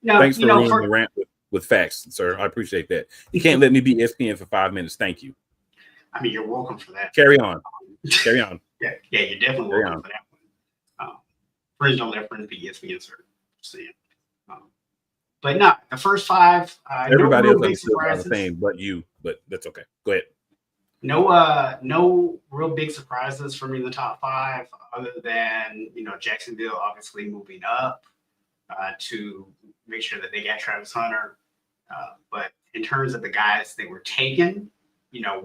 no, thanks for ruining the rant with facts, sir. I appreciate that. You can't let me be ESPN for 5 minutes. Thank you. I mean, you're welcome for that. Carry on. Carry on. Yeah, you're definitely welcome for that one. Friends don't let friends be ESPN, sir. Just saying. But no, the first 5. Everybody else understood the same, but you. But that's okay. Go ahead. No real big surprises for me in the top 5, other than Jacksonville obviously moving up to make sure that they got Travis Hunter. But in terms of the guys that were taken,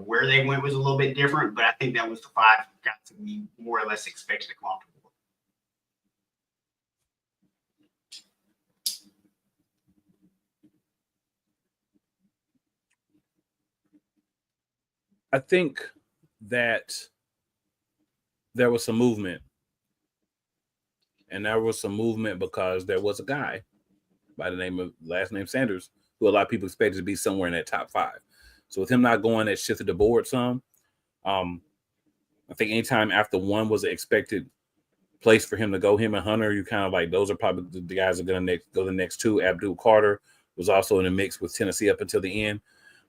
where they went was a little bit different. But I think that was the 5 guys that we more or less expected to come off the board. I think that there was some movement. And there was some movement because there was a guy by the name of last name Sanders, who a lot of people expected to be somewhere in that top 5. So with him not going, that shifted the board some. I think anytime after 1 was an expected place for him to go, him and Hunter, you kind of like, those are probably the guys that are going to go the next 2. Abdul Carter was also in the mix with Tennessee up until the end.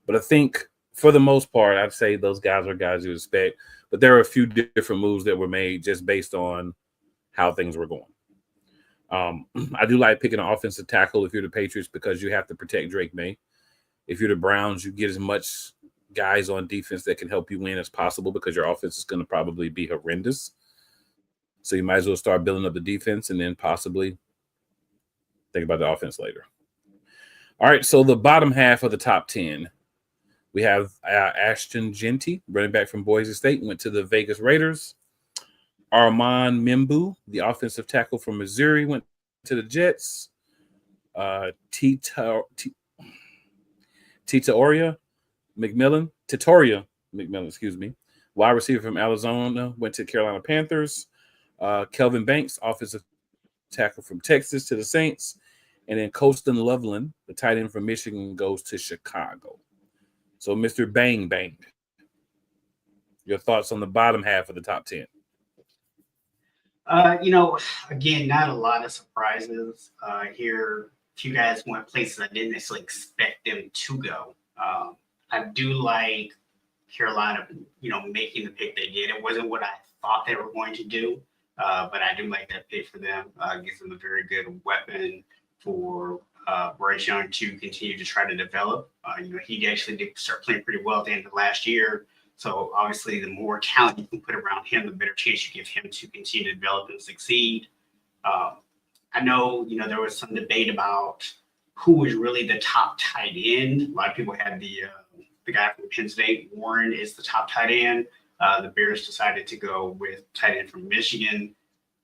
But I think for the most part, I'd say those guys are guys you expect. But there are a few different moves that were made just based on how things were going. I do like picking an offensive tackle if you're the Patriots because you have to protect Drake May. If you're the Browns, you get as much guys on defense that can help you win as possible because your offense is going to probably be horrendous. So you might as well start building up the defense and then possibly think about the offense later. All right, so the bottom half of the top 10, we have Ashton Genty, running back from Boise State, went to the Vegas Raiders. Armand Mimbu, the offensive tackle from Missouri, went to the Jets. Titoria McMillan, wide receiver from Arizona, went to Carolina Panthers. Kelvin Banks, offensive tackle from Texas, to the Saints. And then Colston Loveland, the tight end from Michigan, goes to Chicago. So, Mr. Bang Bang, your thoughts on the bottom half of the top 10? Again, not a lot of surprises here. A few guys went places I didn't necessarily expect them to go. I do like Carolina, making the pick they did. It wasn't what I thought they were going to do, but I do like that pick for them. Gives them a very good weapon for Bryce Young to continue to try to develop. He actually did start playing pretty well at the end of last year. So obviously, the more talent you can put around him, the better chance you give him to continue to develop and succeed. I know, there was some debate about who was really the top tight end. A lot of people had the guy from Penn State, Warren, is the top tight end. The Bears decided to go with tight end from Michigan.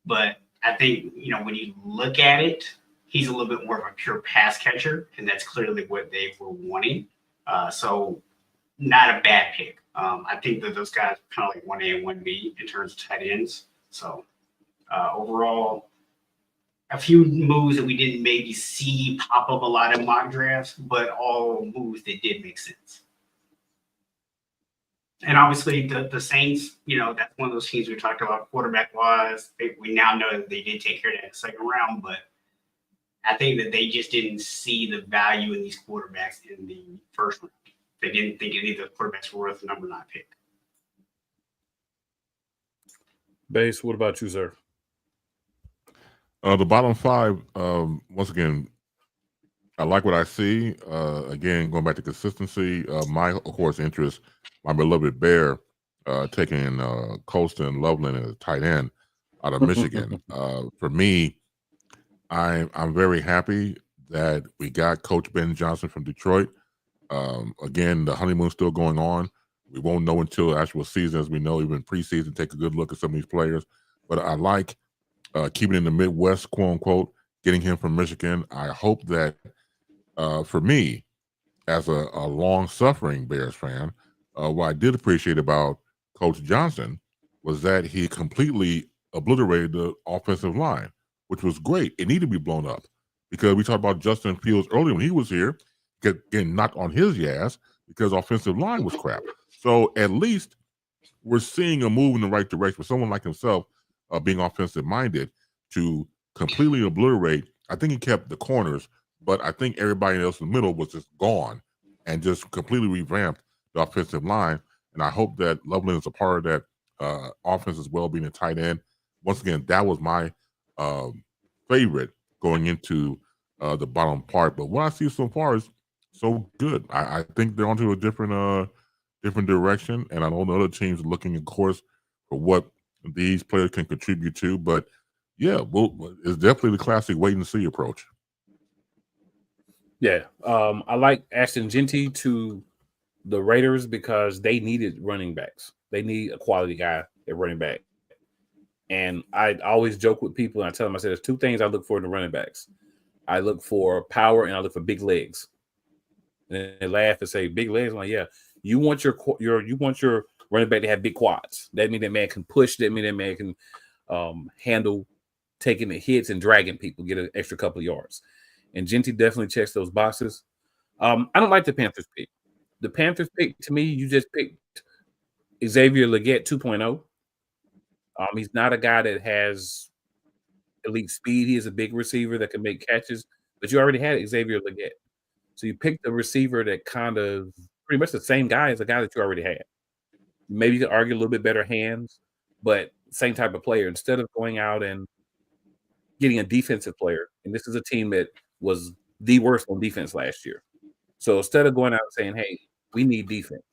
But I think, when you look at it, he's a little bit more of a pure pass catcher, and that's clearly what they were wanting. So not a bad pick. I think that those guys are kind of like 1A and 1B in terms of tight ends. So overall, a few moves that we didn't maybe see pop up a lot in mock drafts, but all moves that did make sense. And obviously the Saints, that's one of those teams we talked about quarterback-wise. We now know that they did take care of that in the second round, but I think that they just didn't see the value in these quarterbacks in the first round. They didn't think any of the quarterbacks were worth the number 9 pick. Base, what about you, sir? The bottom 5, once again, I like what I see. Again, going back to consistency, my, of course, interest, my beloved Bear, taking Colston Loveland as a tight end out of Michigan. For me, I'm very happy that we got Coach Ben Johnson from Detroit. Again, the honeymoon's still going on. We won't know until actual season, as we know, even preseason, take a good look at some of these players. But I like keeping in the Midwest, quote unquote, getting him from Michigan. I hope that for me, as a long-suffering Bears fan, what I did appreciate about Coach Johnson was that he completely obliterated the offensive line, which was great. It needed to be blown up because we talked about Justin Fields earlier when he was here, getting knocked on his ass because offensive line was crap. So at least we're seeing a move in the right direction for someone like himself, being offensive-minded, to completely obliterate. I think he kept the corners, but I think everybody else in the middle was just gone and just completely revamped the offensive line. And I hope that Loveland is a part of that offense as well, being a tight end. Once again, that was my favorite going into the bottom part. But what I see so far is so good. I think they're onto a different direction. And I know the other teams are looking, of course, for what these players can contribute to. But yeah, it's definitely the classic wait and see approach. Yeah, I like Ashton Genty to the Raiders because they needed running backs. They need a quality guy at running back. And I always joke with people, and I tell them, I say, there's 2 things I look for in the running backs. I look for power, and I look for big legs. And they laugh and say, big legs? I'm like, yeah. You want your running back to have big quads. That means that man can push. That means that man can handle taking the hits and dragging people, get an extra couple of yards. And Genty definitely checks those boxes. I don't like the Panthers pick. The Panthers pick, to me, you just picked Xavier Legette 2.0. He's not a guy that has elite speed. He is a big receiver that can make catches, but you already had Xavier Legette. So you picked a receiver that kind of pretty much the same guy as the guy that you already had. Maybe you could argue a little bit better hands, but same type of player. Instead of going out and getting a defensive player, and this is a team that was the worst on defense last year. So instead of going out and saying, hey, we need defense,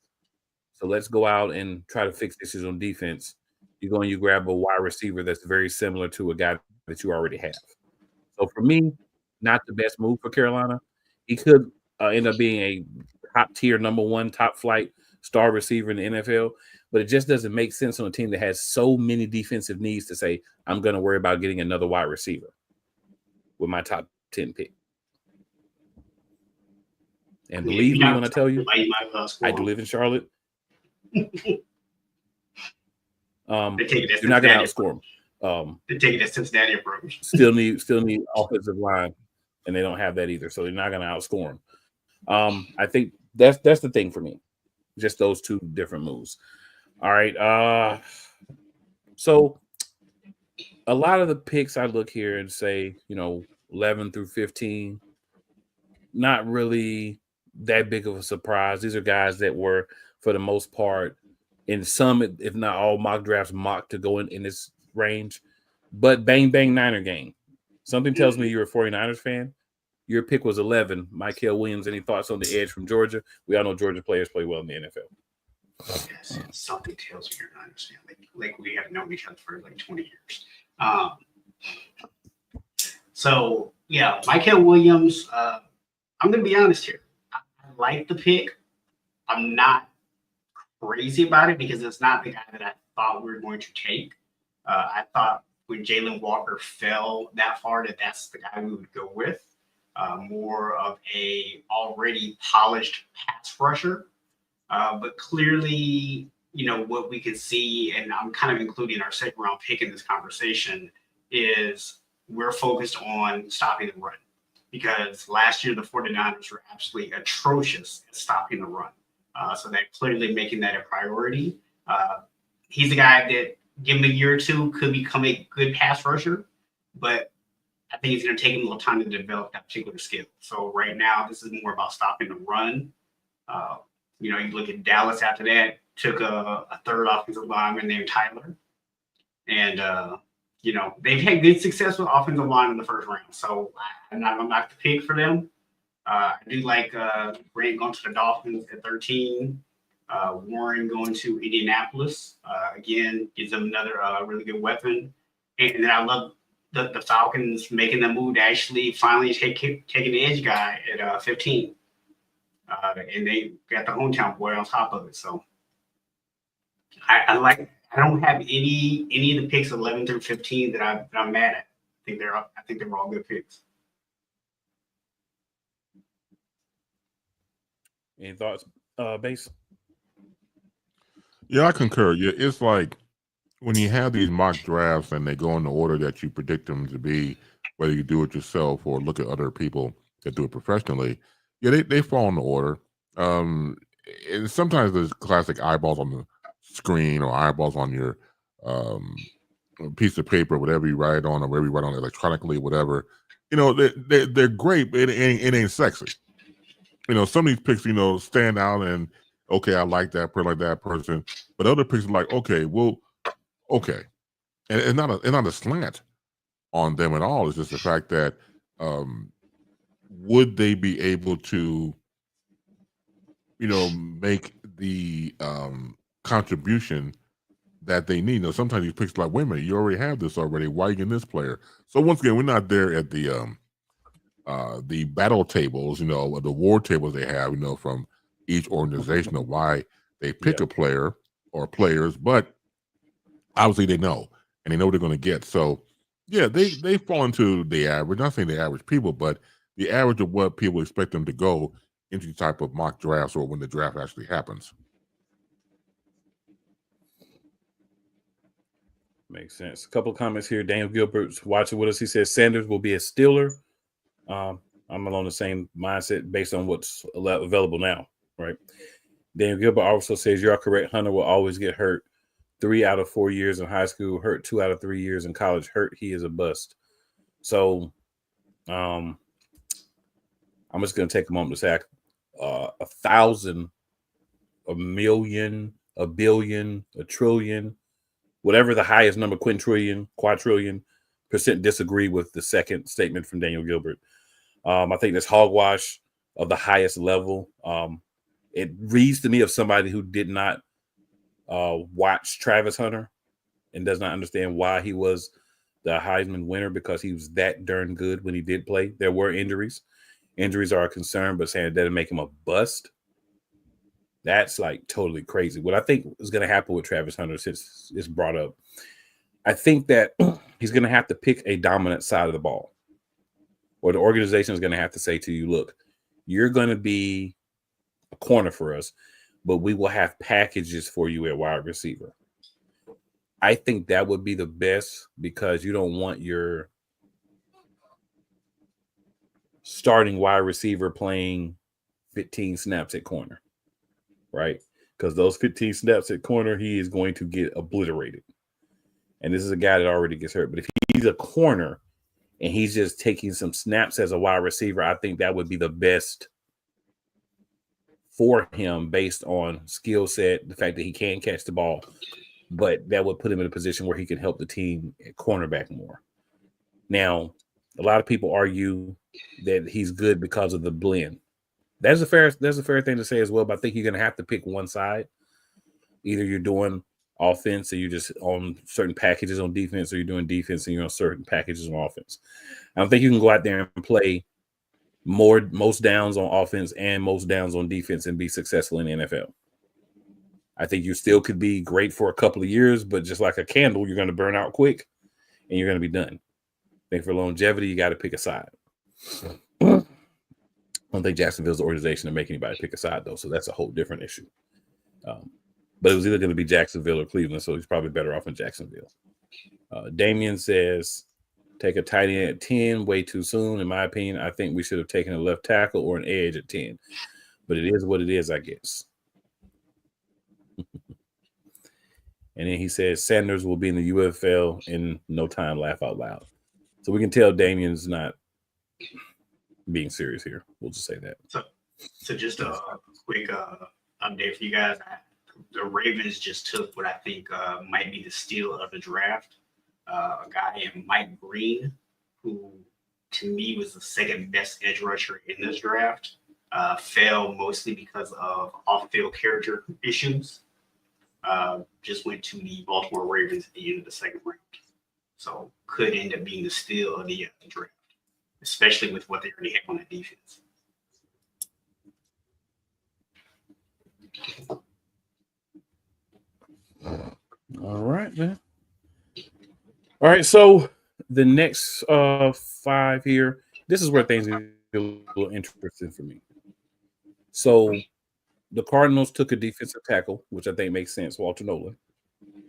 So let's go out and try to fix issues on defense. You go and you grab a wide receiver that's very similar to a guy that you already have. So for me, not the best move for Carolina. He could end up being a top tier, number one, top flight star receiver in the NFL, but it just doesn't make sense on a team that has so many defensive needs to say, I'm going to worry about getting another wide receiver with my top 10 pick. And believe me when I tell you, I do live in Charlotte. You're not going to outscore them. They take it as Cincinnati approach. Still need offensive line, and they don't have that either. So they're not going to outscore them. I think that's the thing for me. Just those two different moves. All right. So a lot of the picks I look here and say, 11 through 15, not really that big of a surprise. These are guys that were, for the most part, in some, if not all mock drafts, mocked to go in this range. But bang, bang, Niner game. Something tells me you're a 49ers fan. Your pick was 11. Mykel Williams, any thoughts on the edge from Georgia? We all know Georgia players play well in the NFL. Yes, something tells me you're a Niners fan. Like we have known each other for like 20 years. So, yeah, Mykel Williams, I'm going to be honest here. I like the pick. I'm not crazy about it because it's not the guy that I thought we were going to take. I thought when Jalen Walker fell that far that's the guy we would go with. More of a already polished pass rusher. But clearly, what we can see, and I'm kind of including our second round pick in this conversation, is we're focused on stopping the run. Because last year, the 49ers were absolutely atrocious at stopping the run. So that clearly making that a priority. He's a guy that, give him a year or two, could become a good pass rusher. But I think it's going to take him a little time to develop that particular skill. So right now, this is more about stopping the run. You look at Dallas after that, took a third offensive lineman named Tyler. And, they've had good success with offensive line in the first round. So I'm not going to knock the pick for them. I do like Grant going to the Dolphins at 13. Warren going to Indianapolis. Again, gives them another really good weapon. And then I love the Falcons making the move to actually finally taking the edge guy at 15. And they got the hometown boy on top of it. So I don't have any of the picks 11 through 15 that I'm mad at. I think they're all good picks. Any thoughts, Base? Yeah, I concur. Yeah, it's like when you have these mock drafts and they go in the order that you predict them to be, whether you do it yourself or look at other people that do it professionally, yeah, they fall in the order. And sometimes there's classic eyeballs on the screen or eyeballs on your piece of paper, whatever you write on or whatever you write on electronically, whatever. They're great, but it ain't sexy. Some of these picks, stand out and, okay, I like that person. But other picks are like, okay. And it's not a slant on them at all. It's just the fact that would they be able to, make the contribution that they need? Sometimes these picks like, wait a minute, you already have this already. Why are you getting this player? So once again, we're not there at the battle tables, the war tables they have, from each organization of why they pick a player or players, but obviously they know and they know what they're going to get. So yeah, they fall into the average, not saying the average people, but the average of what people expect them to go into type of mock drafts or when the draft actually happens. Makes sense. A couple of comments here. Daniel Gilbert's watching with us. He says Sanders will be a Steeler. I'm along the same mindset based on what's available now, right? Daniel Gilbert also says you're correct. Hunter will always get hurt. 3 out of 4 years in high school, hurt 2 out of 3 years in college, hurt. He is a bust. So I'm just going to take a moment to say 1,000, a million, a billion, a trillion, whatever the highest number, quadrillion % disagree with the second statement from Daniel Gilbert. I think that's hogwash of the highest level. It reads to me of somebody who did not watched Travis Hunter and does not understand why he was the Heisman winner, because he was that darn good when he did play. There were injuries. Injuries are a concern, but saying it doesn't make him a bust, that's like totally crazy. What I think is going to happen with Travis Hunter, since it's brought up, I think that he's going to have to pick a dominant side of the ball, or the organization is going to have to say to you, look, you're going to be a corner for us, but we will have packages for you at wide receiver. I think that would be the best, because you don't want your starting wide receiver playing 15 snaps at corner, right? Because those 15 snaps at corner, he is going to get obliterated. And this is a guy that already gets hurt. But if he's a corner and he's just taking some snaps as a wide receiver, I think that would be the best for him based on skill set, the fact that he can catch the ball. But that would put him in a position where he can help the team at cornerback more. Now, a lot of people argue that he's good because of the blend. That's a fair thing to say as well, but I think you're going to have to pick one side. Either you're doing offense and you're just on certain packages on defense, or you're doing defense and you're on certain packages on offense. I don't think you can go out there and play most downs on offense and most downs on defense and be successful in the NFL. I think you still could be great for a couple of years, but just like a candle, you're going to burn out quick and you're going to be done. I think for longevity, you got to pick a side. I don't think Jacksonville's the organization to make anybody pick a side, though, so that's a whole different issue. But it was either going to be Jacksonville or Cleveland, so he's probably better off in Jacksonville. Damien says, take a tight end at 10 way too soon. In my opinion, I think we should have taken a left tackle or an edge at 10. But it is what it is, I guess. And then he says Sanders will be in the UFL in no time, laugh out loud. So we can tell Damien's not being serious here. We'll just say that. So just a quick update for you guys. The Ravens just took what I think might be the steal of the draft. A guy named Mike Green, who to me was the second best edge rusher in this draft. Fell mostly because of off-field character issues. Just went to the Baltimore Ravens at the end of the second round. So could end up being the steal of the draft, especially with what they already have on the defense. All right, man. All right, so the next 5 here, this is where things get a little interesting for me. So the Cardinals took a defensive tackle, which I think makes sense, Walter Nolan.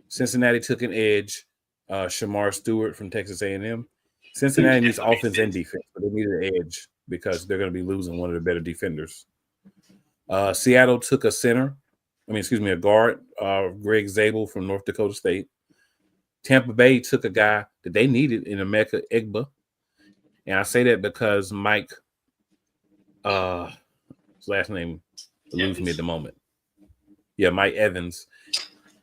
Cincinnati took an edge, Shamar Stewart from Texas A&M. Cincinnati needs offense and defense, but they need an edge because they're going to be losing one of the better defenders. Seattle took a guard, Greg Zabel from North Dakota State. Tampa Bay took a guy that they needed in Emeka Egba. And I say that because Mike, his last name eludes me at the moment. Yeah, Mike Evans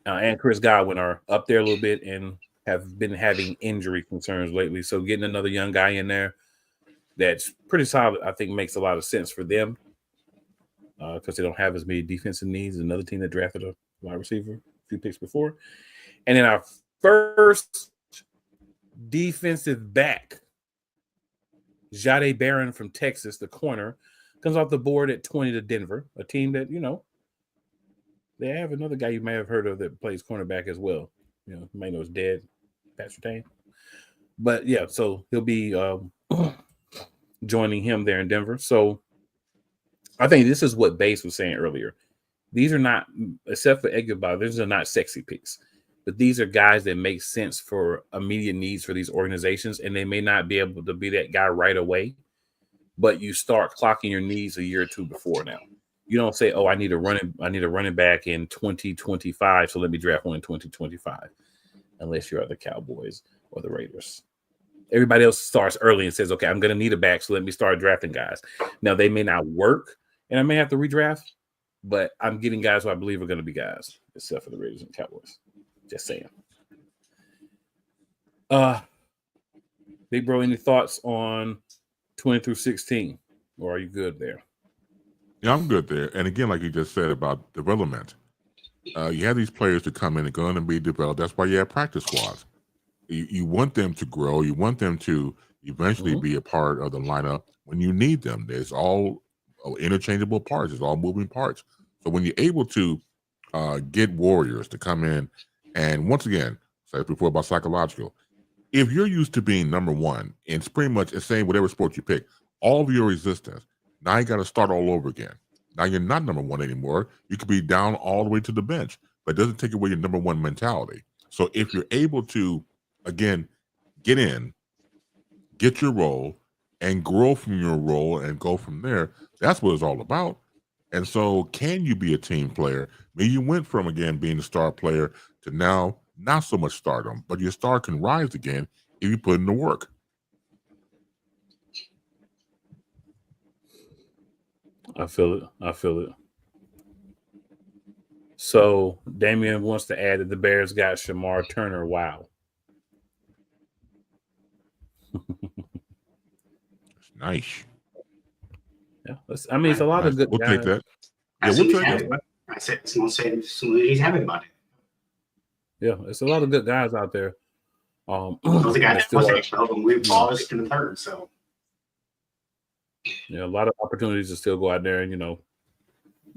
and Chris Godwin are up there a little bit and have been having injury concerns lately. So getting another young guy in there that's pretty solid, I think makes a lot of sense for them because they don't have as many defensive needs as another team that drafted a wide receiver a few picks before. And then our first defensive back, Jahdae Barron from Texas, the corner, comes off the board at 20 to Denver, a team that, they have another guy you may have heard of that plays cornerback as well. You may know is dead, Patrick Tane. But, yeah, so he'll be joining him there in Denver. So I think this is what Bass was saying earlier. These are not, except for Egba, these are not sexy picks. But these are guys that make sense for immediate needs for these organizations, and they may not be able to be that guy right away, but you start clocking your needs a year or two before now. You don't say, I need a running back in 2025, so let me draft one in 2025, unless you're the Cowboys or the Raiders. Everybody else starts early and says, okay, I'm going to need a back, so let me start drafting guys. Now, they may not work, and I may have to redraft, but I'm getting guys who I believe are going to be guys, except for the Raiders and Cowboys. Just saying. Big bro, any thoughts on 20 through 16? Or are you good there? Yeah, I'm good there. And again, like you just said about development, You have these players to come in and going to be developed. That's why you have practice squads. You want them to grow. You want them to eventually be a part of the lineup when you need them. There's all interchangeable parts. It's all moving parts. So when you're able to get warriors to come in, and once again, said before about psychological, if you're used to being number one, and it's pretty much the same whatever sport you pick, all of your resistance, now you got to start all over again. Now you're not number one anymore. You could be down all the way to the bench, but it doesn't take away your number one mentality. So if you're able to, again, get in, get your role, and grow from your role and go from there, that's what it's all about. And so can you be a team player? Maybe you went from, again, being a star player to now not so much stardom, but your star can rise again if you put in the work. I feel it. So Damien wants to add that the Bears got Shamar Turner. Wow. Nice. Yeah, it's a lot of good We'll guys. take that. Yeah, we'll take that. I said it's gonna say he's happy about it. Yeah, it's a lot of good guys out there. Those guys was actually we paused in the third, so yeah, a lot of opportunities to still go out there and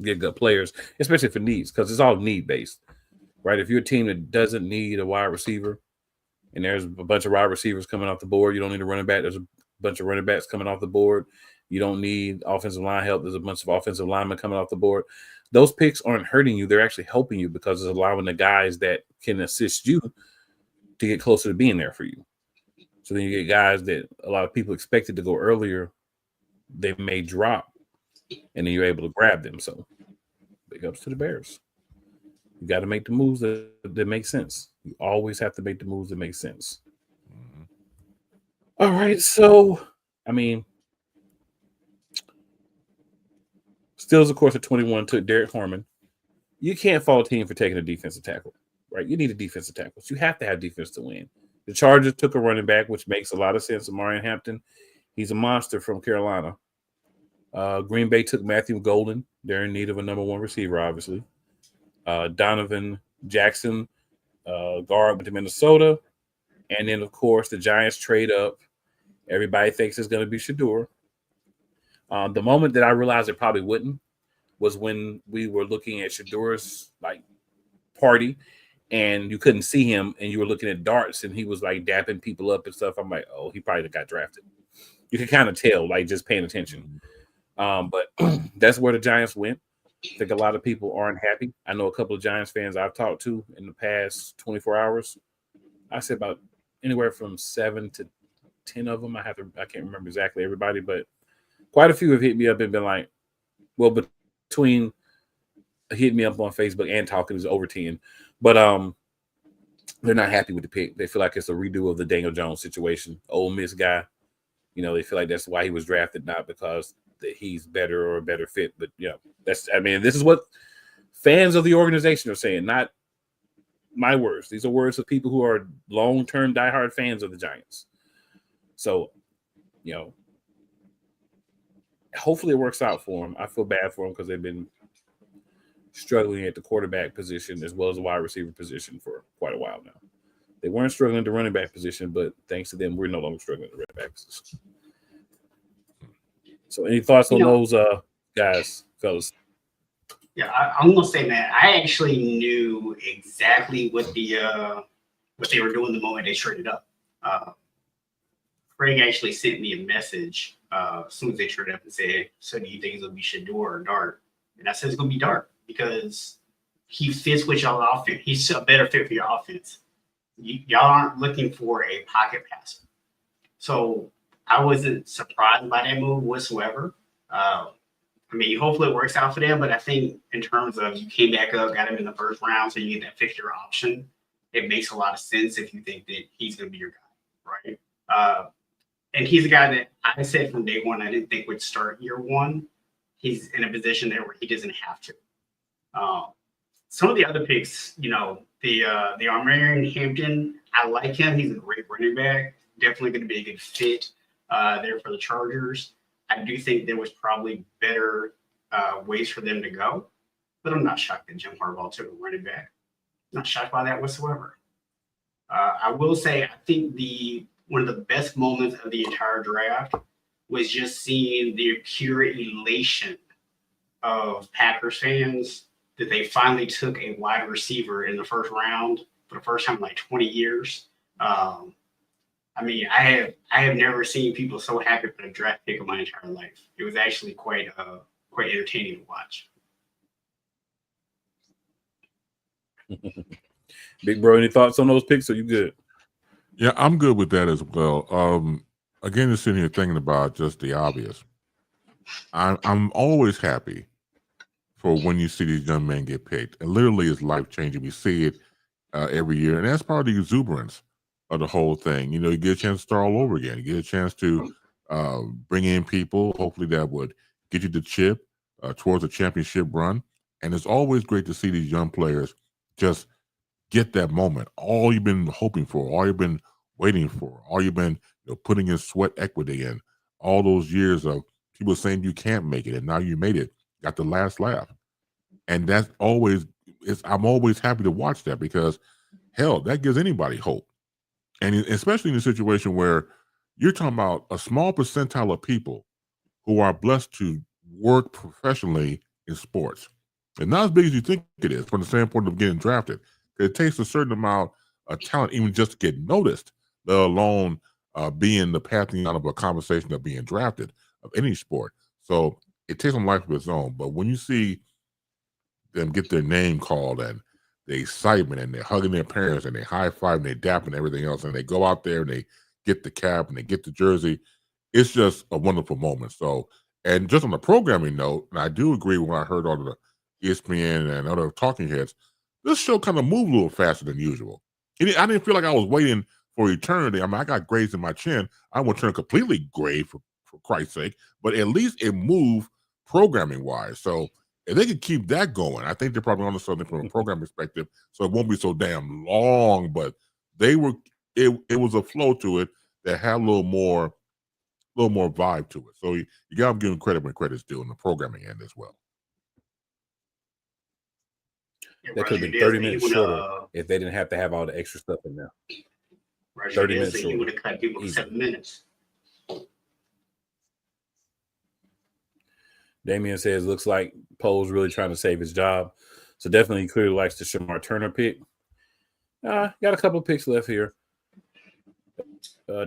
get good players, especially for needs, because it's all need based, right? If you're a team that doesn't need a wide receiver, and there's a bunch of wide receivers coming off the board, you don't need a running back. There's a bunch of running backs coming off the board. You don't need offensive line help. There's a bunch of offensive linemen coming off the board. Those picks aren't hurting you. They're actually helping you because it's allowing the guys that can assist you to get closer to being there for you. So then you get guys that a lot of people expected to go earlier. They may drop, and then you're able to grab them. So big ups to the Bears. You got to make the moves that make sense. You always have to make the moves that make sense. All right. So, Steelers, of course, at 21 took Derek Harmon. You can't fault a team for taking a defensive tackle, right? You need a defensive tackle. So you have to have defense to win. The Chargers took a running back, which makes a lot of sense. Amarian Hampton, he's a monster from Carolina. Green Bay took Matthew Golden. They're in need of a number one receiver, obviously. Donovan Jackson, guard with Minnesota. And then, of course, the Giants trade up. Everybody thinks it's going to be Shador. The moment that I realized it probably wouldn't was when we were looking at Shador's party, and you couldn't see him, and you were looking at darts, and he was dapping people up and stuff. I'm like, oh, he probably got drafted. You can kind of tell, just paying attention. But that's where the Giants went. I think a lot of people aren't happy. I know a couple of Giants fans I've talked to in the past 24 hours. I said about anywhere from 7 to 10 of them. I can't remember exactly everybody, but quite a few have hit me up and been like, well, between hitting me up on Facebook and talking is over 10. But they're not happy with the pick. They feel like it's a redo of the Daniel Jones situation. Ole Miss guy. They feel like that's why he was drafted, not because that he's better or a better fit. But this is what fans of the organization are saying, not my words. These are words of people who are long-term diehard fans of the Giants. So, hopefully it works out for them. I feel bad for them because they've been struggling at the quarterback position as well as the wide receiver position for quite a while now. They weren't struggling at the running back position, but thanks to them, we're no longer struggling at the running back position. So any thoughts on those guys, fellas? Yeah, I'm gonna say, man, I actually knew exactly what they were doing the moment they traded up. Craig actually sent me a message as soon as they traded up and said, "So do you think it's gonna be Shador or Dart?" And I said it's gonna be Dart because he fits with y'all offense. He's a better fit for your offense. Y'all aren't looking for a pocket passer, so I wasn't surprised by that move whatsoever. Hopefully it works out for them, but I think in terms of you came back up, got him in the first round, so you get that fixture option, it makes a lot of sense if you think that he's going to be your guy, right? And he's a guy that I said from day one I didn't think would start year one. He's in a position there where he doesn't have to. Some of the other picks, the Amarian Hampton, I like him. He's a great running back. Definitely going to be a good fit there for the Chargers. I do think there was probably better ways for them to go. but I'm not shocked that Jim Harbaugh took a running back. Not shocked by that whatsoever. I will say, I think one of the best moments of the entire draft was just seeing the pure elation of Packers fans that they finally took a wide receiver in the first round for the first time in like 20 years. I mean, I have never seen people so happy for a draft pick of my entire life. It was actually quite entertaining to watch. Big bro, any thoughts on those picks? Are you good? Yeah, I'm good with that as well. Again, just sitting here thinking about just the obvious. I'm always happy for when you see these young men get picked. And literally, it's life changing. We see it every year, and that's part of the exuberance of the whole thing. You know, you get a chance to start all over again. You get a chance to bring in people, hopefully that would get you the chip towards a championship run. And it's always great to see these young players just get that moment. All you've been hoping for, all you've been waiting for, all you've been putting in sweat equity in, all those years of people saying you can't make it, and now you made it, got the last laugh. And that's always, I'm always happy to watch that because, hell, that gives anybody hope. And especially in a situation where you're talking about a small percentile of people who are blessed to work professionally in sports. And not as big as you think it is from the standpoint of getting drafted. It takes a certain amount of talent even just to get noticed, let alone being the pantheon of a conversation of being drafted of any sport. So it takes a life of its own. But when you see them get their name called and the excitement and they're hugging their parents and they high five and they dap and everything else, and they go out there and they get the cap and they get the jersey, it's just a wonderful moment. So, and just on the programming note, and I do agree when I heard all of the ESPN and other talking heads, this show kind of moved a little faster than usual. I didn't feel like I was waiting for eternity. I mean, I got grays in my chin. I won't turn completely gray for Christ's sake, but at least it moved programming wise. So if they could keep that going, I think they're probably on to something from a program perspective. So it won't be so damn long, but it was a flow to it that had a little more vibe to it. So you got to give them credit when credit's due on the programming end as well. That could have been 30 minutes shorter if they didn't have to have all the extra stuff in there. 30 minutes shorter. He would have cut people 7 minutes. Damian says, looks like Poe's really trying to save his job. So definitely he clearly likes the Shamar Turner pick. Got a couple of picks left here.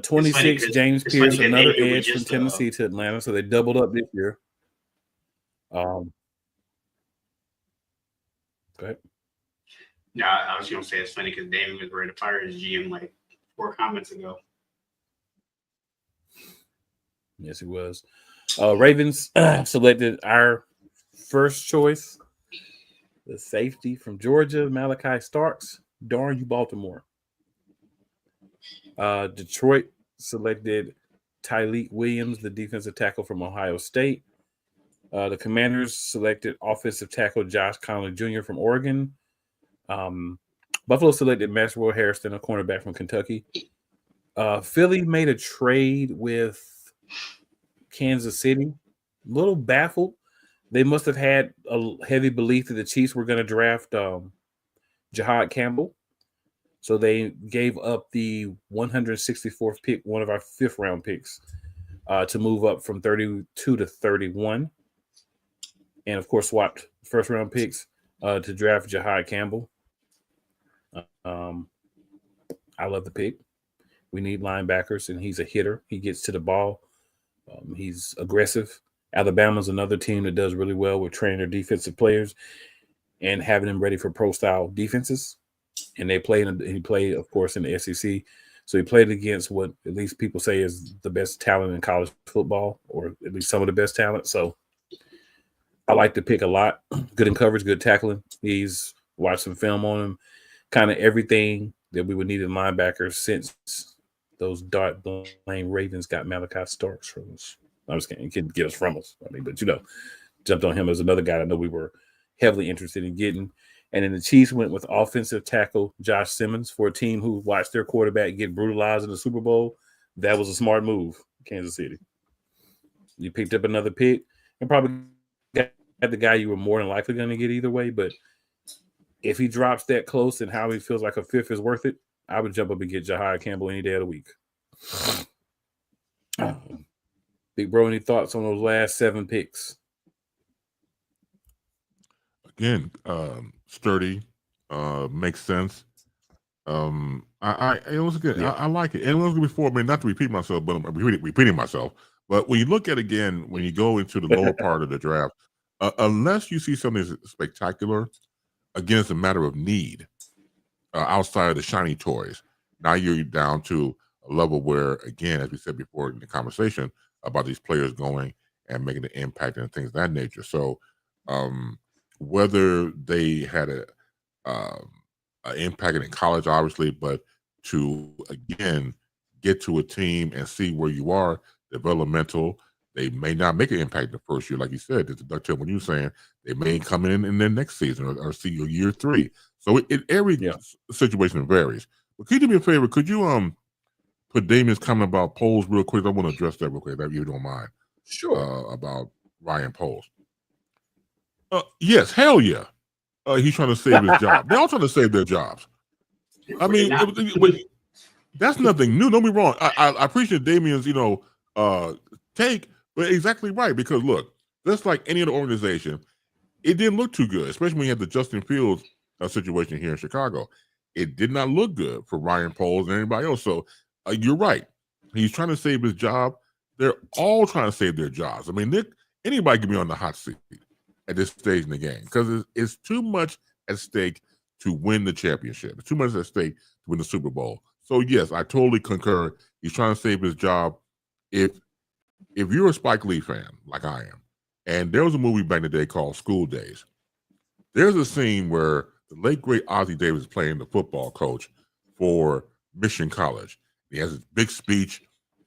26, James Pierce, another edge from Tennessee to Atlanta. So they doubled up this year. Go ahead. No, I was going to say it's funny because David was ready to fire his GM like 4 comments ago. Yes, he was. Ravens selected our first choice, the safety from Georgia, Malachi Starks. Darn you, Baltimore. Detroit selected Tyleek Williams, the defensive tackle from Ohio State. The Commanders selected offensive tackle Josh Conley Jr. from Oregon. Buffalo selected Maxwell Harrison, a cornerback from Kentucky. Philly made a trade with Kansas City. A little baffled. They must have had a heavy belief that the Chiefs were going to draft Jahad Campbell. So they gave up the 164th pick, one of our 5th round picks, to move up from 32 to 31. And, of course, swapped first round picks to draft Jahad Campbell. I love the pick. We need linebackers, and he's a hitter. He gets to the ball. He's aggressive. Alabama's another team that does really well with training their defensive players and having them ready for pro-style defenses. And he played, of course, in the SEC. So he played against what at least people say is the best talent in college football, or at least some of the best talent. So I like the pick a lot. Good in coverage, good tackling. He's watched some film on him. Kind of everything that we would need in linebackers since those Dart Lane Ravens got Malachi Starks from us. I'm just kidding. He couldn't get us from us. I mean, but jumped on him as another guy I know we were heavily interested in getting. And then the Chiefs went with offensive tackle Josh Simmons for a team who watched their quarterback get brutalized in the Super Bowl. That was a smart move, Kansas City. You picked up another pick and probably got at the guy you were more than likely going to get either way. But if he drops that close and how he feels like a fifth is worth it, I would jump up and get Jahai Campbell any day of the week. Big bro, any thoughts on those last 7 picks? Again, sturdy, makes sense. It was good. Yeah. I like it. And it was before. I mean, not to repeat myself, but I'm repeating myself. But when you look at again, when you go into the lower part of the draft, unless you see something spectacular, again, it's a matter of need. Outside of the shiny toys, now you're down to a level where, again, as we said before in the conversation about these players going and making an impact and things of that nature. So, whether they had an impact in college, obviously, but to again get to a team and see where you are, developmental. They may not make an impact the first year, like you said. It's a when you're saying they may come in their next season or see your year 3. So every situation varies. But could you do me a favor? Could you put Damien's comment about polls real quick? I want to address that real quick, if you don't mind. Sure. About Ryan Poles. Yes, hell yeah. He's trying to save his job. They're all trying to save their jobs. I mean, that's nothing new. Don't be wrong. I appreciate Damien's, take, but exactly right. Because look, just like any other organization, it didn't look too good, especially when you had the Justin Fields situation here in Chicago. It did not look good for Ryan Poles and anybody else. So you're right. He's trying to save his job. They're all trying to save their jobs. I mean, anybody can be on the hot seat at this stage in the game because it's too much at stake to win the championship. It's too much at stake to win the Super Bowl. So yes, I totally concur. He's trying to save his job. If you're a Spike Lee fan like I am, and there was a movie back in the day called School Days, there's a scene where the late great Ozzie Davis is playing the football coach for Mission College. He has this big speech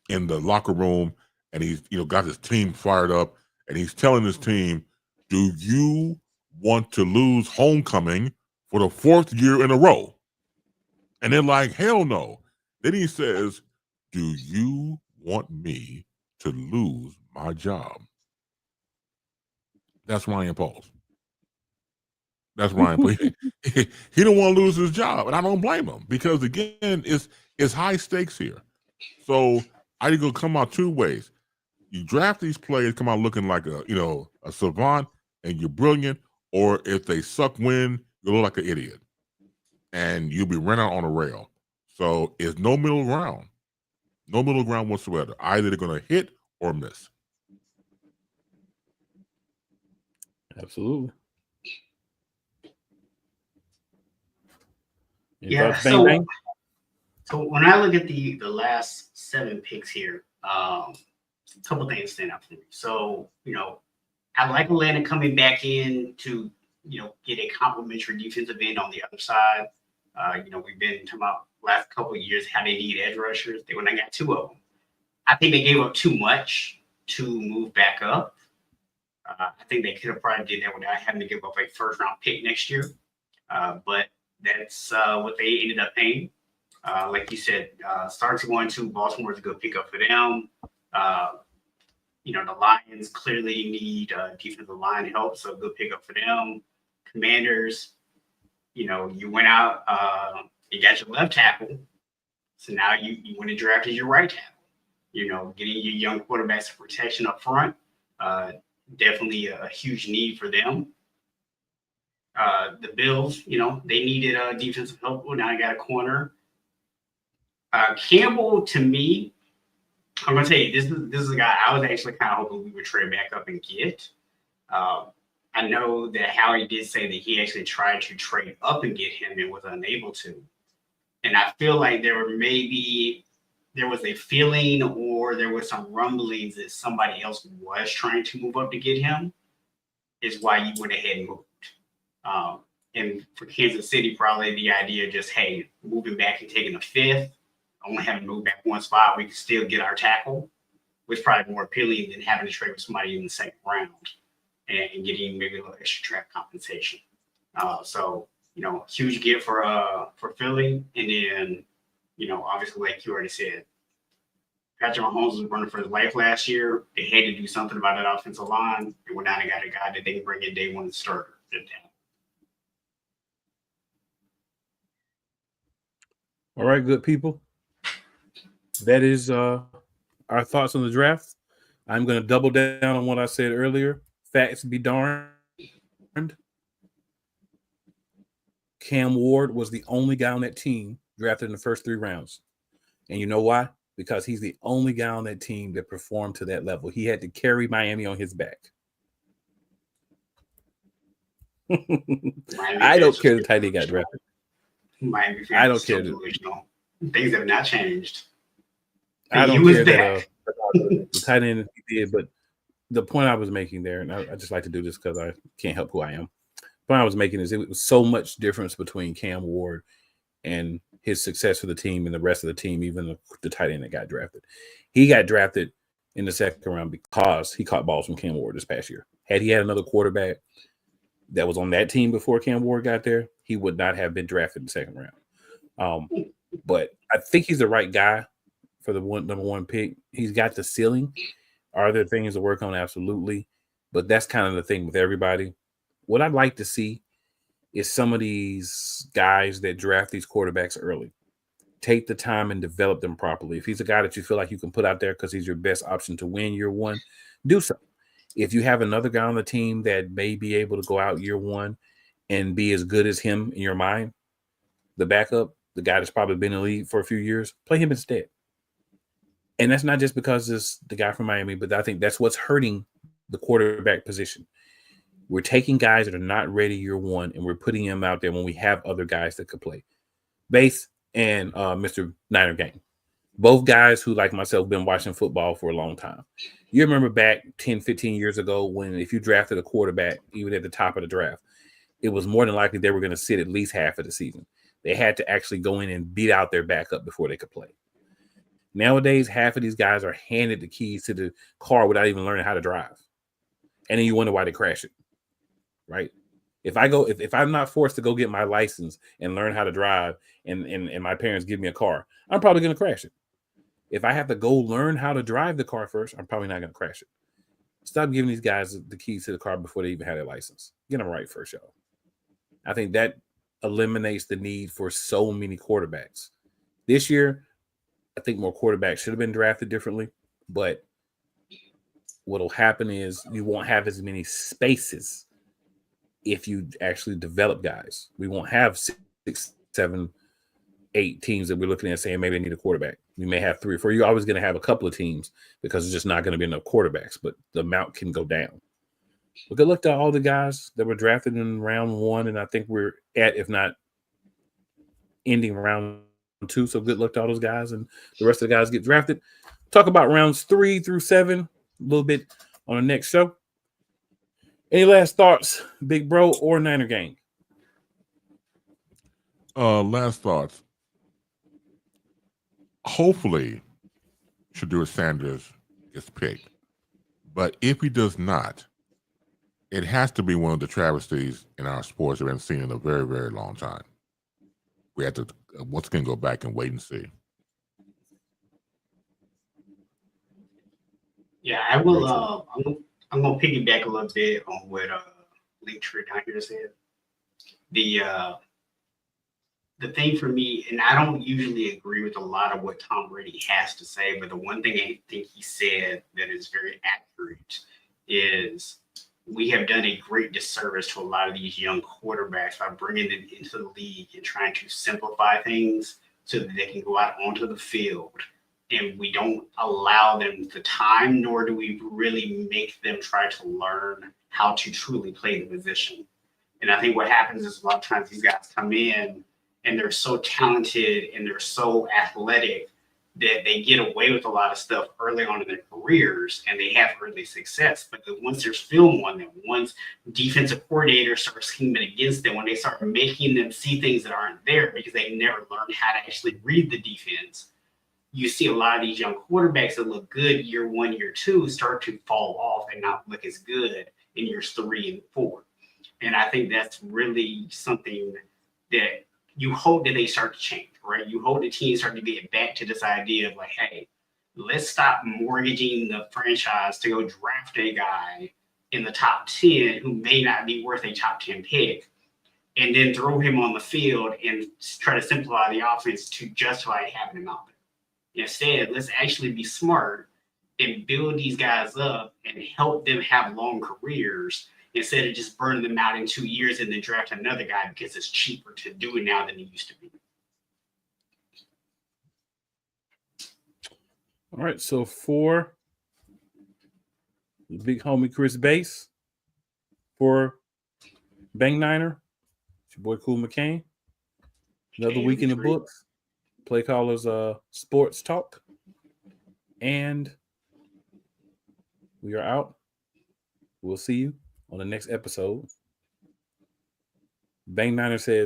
in the locker room, and he's got his team fired up, and he's telling his team, "Do you want to lose homecoming for the 4th year in a row?" And they're like, "Hell no." Then he says, "Do you want me to lose my job?" That's Ryan Poles. That's Ryan Poles. He don't want to lose his job, and I don't blame him because again, it's high stakes here. So I think it'll come out 2 ways. You draft these players, come out looking like a savant, and you're brilliant, or if they suck win, you look like an idiot, and you'll be run out on a rail. So it's no middle ground. No middle ground whatsoever. Either they're going to hit or miss. Absolutely. Yeah. So when I look at the last 7 picks here, a couple things stand out for me. So, I like Atlanta coming back in to, get a complimentary defensive end on the other side. We've been talking about last couple of years how they need edge rushers. They went and got 2 of them. I think they gave up too much to move back up. I think they could have probably did that without having to give up a 1st-round pick next year. But that's what they ended up paying. Like you said, starts going to Baltimore is a good pickup for them. The Lions clearly need defensive line help, so a good pickup for them. Commanders, you went out, you got your left tackle, so now you went and drafted your right tackle. Getting your young quarterbacks some protection up front, definitely a huge need for them. The Bills, they needed defensive help. Well, now I got a corner. Campbell, to me, I'm gonna tell you, this is a guy I was actually kind of hoping we would trade back up and get. I know that Howie did say that he actually tried to trade up and get him and was unable to. And I feel like there was a feeling or there was some rumblings that somebody else was trying to move up to get him, is why you went ahead and moved. And for Kansas City, probably the idea just, hey, moving back and taking a 5th, only having to move back 1 spot, we can still get our tackle, was probably more appealing than having to trade with somebody in the 2nd round and getting maybe a little extra draft compensation. So, huge get for Philly. And then, obviously, like you already said, Patrick Mahomes was running for his life last year. They had to do something about that offensive line. They went down and got a guy that they can bring in day one starter. All right, good people. That is our thoughts on the draft. I'm going to double down on what I said earlier. Facts be darned. Cam Ward was the only guy on that team drafted in the first 3 rounds. And you know why? Because he's the only guy on that team that performed to that level. He had to carry Miami on his back. I don't care the tight end got drafted. Miami I don't care. Things have not changed. I don't care that the tight end he did, but the point I was making there, and I just like to do this because I can't help who I am. The point I was making is it was so much difference between Cam Ward and his success for the team and the rest of the team, even the tight end that got drafted. He got drafted in the second round because he caught balls from Cam Ward this past year. Had he had another quarterback that was on that team before Cam Ward got there, he would not have been drafted in the second round. But I think he's the right guy for the number 1 pick. He's got the ceiling. Are there things to work on? Absolutely. But that's kind of the thing with everybody. What I'd like to see is some of these guys that draft these quarterbacks early. Take the time and develop them properly. If he's a guy that you feel like you can put out there because he's your best option to win year 1, do so. If you have another guy on the team that may be able to go out year 1 and be as good as him in your mind, the backup, the guy that's probably been in the league for a few years, play him instead. And that's not just because it's the guy from Miami, but I think that's what's hurting the quarterback position. We're taking guys that are not ready year 1, and we're putting them out there when we have other guys that could play. Bass and Mr. Niner Gang, both guys who, like myself, been watching football for a long time. You remember back 10, 15 years ago when if you drafted a quarterback, even at the top of the draft, it was more than likely they were going to sit at least half of the season. They had to actually go in and beat out their backup before they could play. Nowadays, half of these guys are handed the keys to the car without even learning how to drive. And then you wonder why they crash it, right? If I'm not forced to go get my license and learn how to drive and my parents give me a car, I'm probably going to crash it. If I have to go learn how to drive the car first, I'm probably not going to crash it. Stop giving these guys the keys to the car before they even have their license. Get them right first, y'all. I think that eliminates the need for so many quarterbacks. This year, I think more quarterbacks should have been drafted differently, but what'll happen is you won't have as many spaces if you actually develop guys. We won't have 6, 7, 8 teams that we're looking at saying maybe they need a quarterback. We may have 3 or 4. You're always going to have a couple of teams because it's just not going to be enough quarterbacks, but the amount can go down. But good luck to all the guys that were drafted in round 1, and I think we're at, if not ending round 2. So good luck to all those guys, and the rest of the guys get drafted. Talk about rounds 3 through 7 a little bit on the next show. Any last thoughts, Big Bro or Niner Gang? Last thoughts. Hopefully, Shedeur Sanders gets picked. But if he does not, it has to be one of the travesties in our sports that we haven't seen in a very, very long time. We have to once again go back and wait and see. Yeah, I will. I'm gonna piggyback a little bit on what Linktree down here said. The thing for me, and I don't usually agree with a lot of what Tom Brady has to say, but the one thing I think he said that is very accurate is we have done a great disservice to a lot of these young quarterbacks by bringing them into the league and trying to simplify things so that they can go out onto the field. And we don't allow them the time, nor do we really make them try to learn how to truly play the position. And I think what happens is a lot of times these guys come in and they're so talented and they're so athletic that they get away with a lot of stuff early on in their careers and they have early success. But once there's film on them, once defensive coordinators start scheming against them, when they start making them see things that aren't there because they never learned how to actually read the defense, you see a lot of these young quarterbacks that look good year 1, year 2 start to fall off and not look as good in years 3 and 4. And I think that's really something that you hope that they start to change, right? You hope the teams start to get back to this idea of like, hey, let's stop mortgaging the franchise to go draft a guy in the top 10 who may not be worth a top 10 pick, and then throw him on the field and try to simplify the offense to justify having him out there. Instead, let's actually be smart and build these guys up and help them have long careers instead of just burning them out in 2 years and then draft another guy because it's cheaper to do it now than it used to be. All right, so for the big homie Chris Bass, for Bang Niner, it's your boy Cool McCain. Another week in the books. PlayCallers Sports Talk. And we are out. We'll see you on the next episode. Bang Niner says,